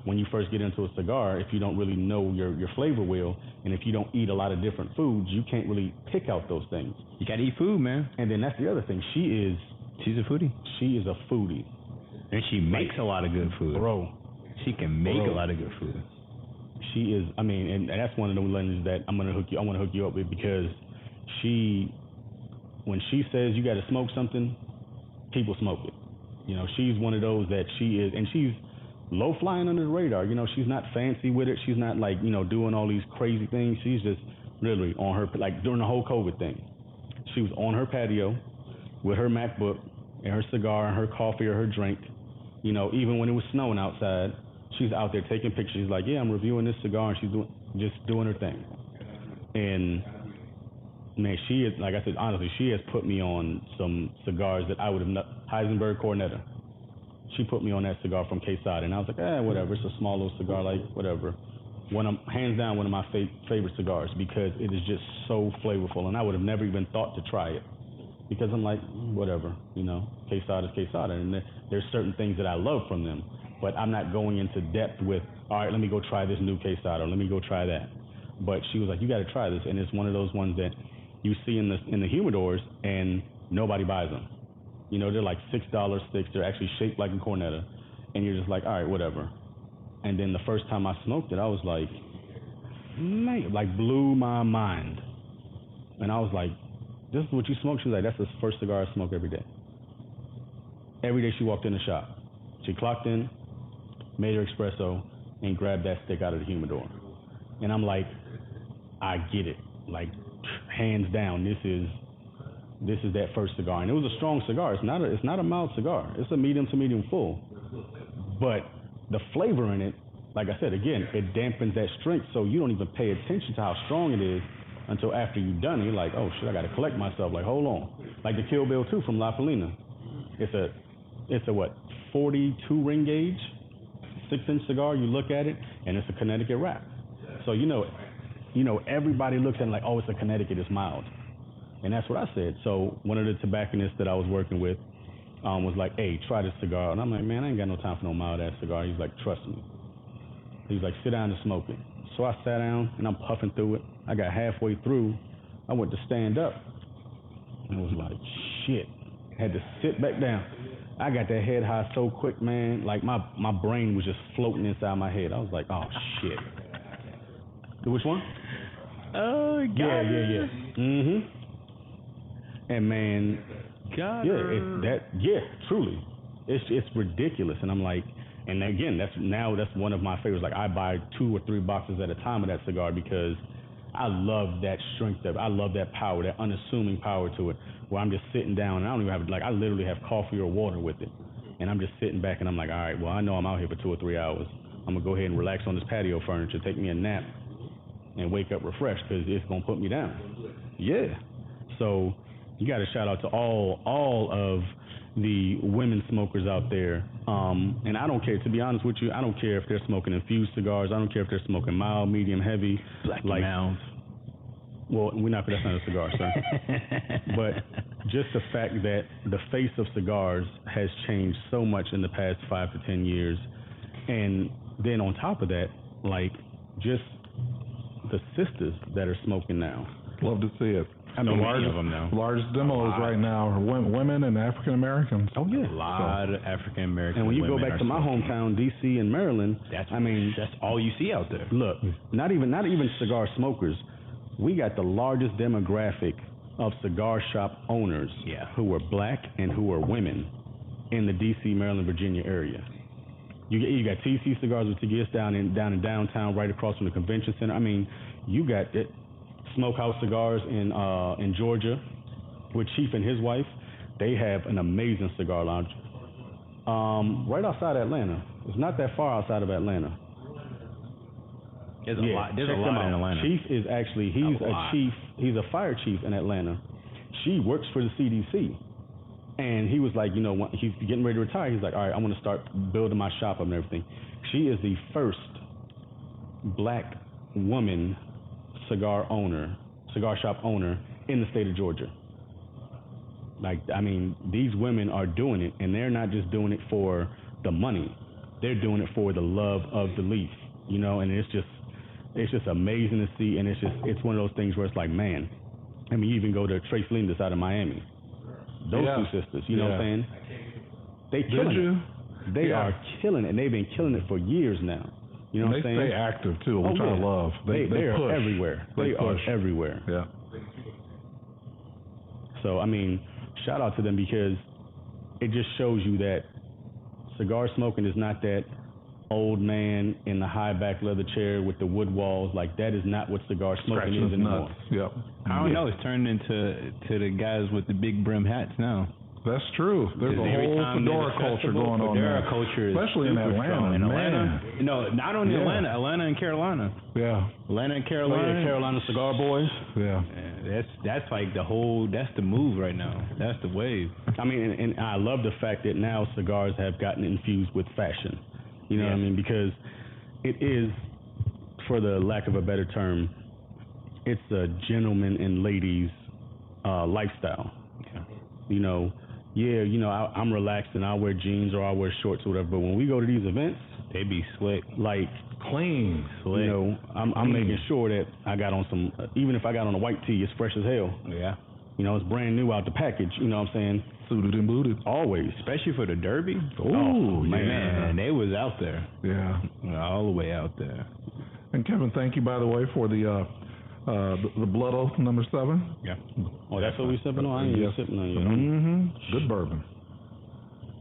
When you first get into a cigar, if you don't really know your flavor wheel, and if you don't eat a lot of different foods, you can't really pick out those things. You gotta eat food, man. And then that's the other thing. She's a foodie. She is a foodie, And she makes a lot of good food. bro. She can make a lot of good food. She is. I mean, and that's one of the lenses that I want to hook you up with, because when she says you got to smoke something, people smoke it. She's one of those that she is, and she's low flying under the radar. She's not fancy with it. She's not like, doing all these crazy things. She's just literally on her, like during the whole COVID thing. She was on her patio with her MacBook and her cigar and her coffee or her drink. Even when it was snowing outside, she's out there taking pictures. She's like, yeah, I'm reviewing this cigar, and she's doing her thing. And man, she is, like I said, honestly, she has put me on some cigars that I would have not. Heisenberg Cornetta. She put me on that cigar from Quesada, and I was like, whatever. It's a small little cigar, like whatever. Hands down, one of my favorite cigars, because it is just so flavorful, and I would have never even thought to try it, because I'm like, whatever, Quesada is Quesada, and there's certain things that I love from them, but I'm not going into depth with, all right, let me go try this new Quesada, or let me go try that. But she was like, you got to try this, and it's one of those ones that you see in the humidors, and nobody buys them. You know, they're like $6 sticks. They're actually shaped like a cornetta, and you're just like, all right, whatever. And then the first time I smoked it, I was like, man, like blew my mind. And I was like, this is what you smoke? She was like, that's the first cigar I smoke every day. Every day she walked in the shop. She clocked in, made her espresso, and grabbed that stick out of the humidor. And I'm like, I get it. Like, hands down, this is that first cigar. And it was a strong cigar. It's not a mild cigar. It's a medium to medium full. But the flavor in it, like I said, again, it dampens that strength, so you don't even pay attention to how strong it is until after you've done it. You're like, oh shit, I gotta collect myself. Like, hold on. Like the Kill Bill 2 from La Felina. It's a what, 42 ring gauge, 6-inch cigar. You look at it, and it's a Connecticut wrap. So you know, everybody looks at it like, oh, it's a Connecticut, it's mild. And that's what I said. So one of the tobacconists that I was working with was like, hey, try this cigar. And I'm like, man, I ain't got no time for no mild-ass cigar. He's like, trust me. He's like, sit down and smoke it. So I sat down, and I'm puffing through it. I got halfway through. I went to stand up. And I was like, shit. Had to sit back down. I got that head high so quick, man. Like, my brain was just floating inside my head. I was like, oh, shit. Which one? Oh, yeah. Mm-hmm. And, man, truly. It's ridiculous. And I'm like, and again, that's one of my favorites. Like, I buy 2 or 3 boxes at a time of that cigar because I love that strength of it. I love that power, that unassuming power to it, where I'm just sitting down and I don't even have, like, I literally have coffee or water with it. And I'm just sitting back and I'm like, all right, well, I know I'm out here for 2 or 3 hours. I'm going to go ahead and relax on this patio furniture, take me a nap, and wake up refreshed because it's going to put me down. Yeah. So you got to shout out to all of the women smokers out there. And I don't care, to be honest with you, I don't care if they're smoking infused cigars. I don't care if they're smoking mild, medium, heavy. Black like, Mounds. Well, that's not a cigar, sir. But just the fact that the face of cigars has changed so much in the past 5 to 10 years. And then on top of that, like, just the sisters that are smoking now. Love to see it. I mean, of them now. Largest demos right now are women and African Americans. Oh yeah, a lot of African Americans. And when you go back to my hometown, D.C. and Maryland, that's all you see out there. Look, not even cigar smokers. We got the largest demographic of cigar shop owners who are black and who are women in the D.C., Maryland, Virginia area. You got TC Cigars with Tigis down in downtown, right across from the convention center. I mean, you got it. Smokehouse Cigars in Georgia with Chief and his wife. They have an amazing cigar lounge right outside Atlanta. It's not that far outside of Atlanta. There's a lot in Atlanta. Chief is actually, he's a fire chief in Atlanta. She works for the CDC. And he was like, he's getting ready to retire. He's like, all right, I want to start building my shop up and everything. She is the first black woman cigar shop owner in the state of Georgia. Like, I mean, these women are doing it, and they're not just doing it for the money. They're doing it for the love of the leaf, and it's just amazing to see, and it's one of those things where it's like, man, I mean, you even go to Trace Lindas out of Miami. Those two sisters, you know what I'm saying? They killing it. They are killing it, and they've been killing it for years now. You know what I'm saying? They stay active too, which I love. They are push. everywhere. They are everywhere. Yeah. So I mean, shout out to them because it just shows you that cigar smoking is not that old man in the high back leather chair with the wood walls. Like, that is not what cigar smoking is anymore. Nuts. Yep. I don't know. It's turned into the guys with the big brim hats now. That's true. There's a whole fedora culture going on there. Fedora culture, especially in Atlanta. In Atlanta, not only Atlanta and Carolina. Yeah. Atlanta and Carolina. Carolina Cigar Boys. Yeah. That's like that's the move right now. That's the wave. I mean, and I love the fact that now cigars have gotten infused with fashion. You know what I mean? Because it is, for the lack of a better term, it's a gentleman and ladies lifestyle. Yeah. I'm relaxed and I'll wear jeans or I'll wear shorts or whatever. But when we go to these events, they be slick. Like, Clean. You know, I'm making sure that I got on some, even if I got on a white tee, it's fresh as hell. Yeah. You know, it's brand new out the package. You know what I'm saying? Suited and booted. Always. Especially for the Derby. Oh, yeah. Man, they was out there. Yeah. All the way out there. And Kevin, thank you, by the way, for the Blood Oath number 7. Yeah. Oh, that's what we sipping on? I ain't even sipping on yet. Mm-hmm. Good bourbon.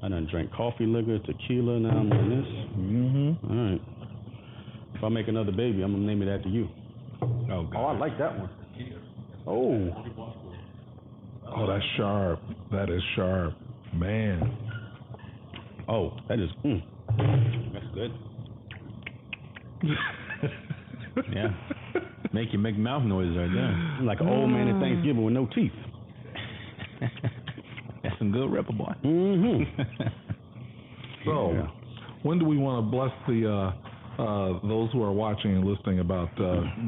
I done drank coffee, liquor, tequila, now I'm on this. Mm-hmm. All right. If I make another baby, I'm going to name it after you. Oh, God. Oh, I like that one. Oh. Oh, that's sharp. That is sharp. Man. Oh, that is, that's good. Yeah. Make you make mouth noises right there. I'm like an old man at Thanksgiving with no teeth. That's some good ripper, boy. Mm-hmm. So, when do we want to bless the those who are watching and listening about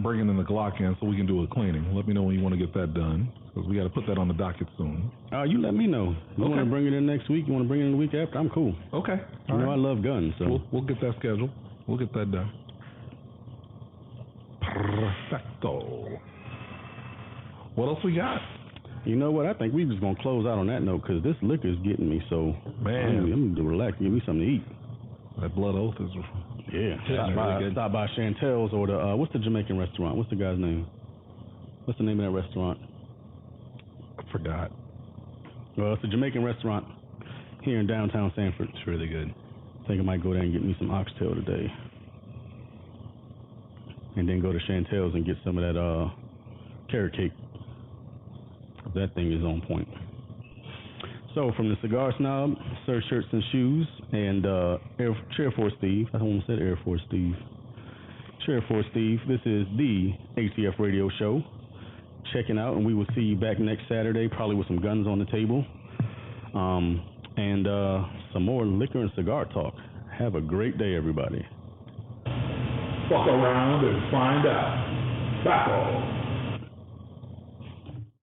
bringing in the Glock in so we can do a cleaning? Let me know when you want to get that done, because we got to put that on the docket soon. You let me know. You want to bring it in next week? You want to bring it in the week after? I'm cool. Okay. You know I love guns, so we'll get that scheduled. We'll get that done. Perfecto. What else we got? You know what? I think we just gonna close out on that note, because this liquor is getting me. So man, I'm gonna relax, give me something to eat. That Blood Oath is Stop by Chantel's or the what's the Jamaican restaurant? What's the guy's name? What's the name of that restaurant? I forgot. Well, it's a Jamaican restaurant here in downtown Sanford. It's really good. I think I might go there and get me some oxtail today, and then go to Chantel's and get some of that carrot cake. That thing is on point. So from the Cigar Snob, Sir Shirts and Shoes, and Chair Force Steve. I almost said Air Force Steve. Chair Force Steve. This is the ATF Radio Show. Checking out, and we will see you back next Saturday, probably with some guns on the table, and some more liquor and cigar talk. Have a great day, everybody. Fuck around and find out. Back off.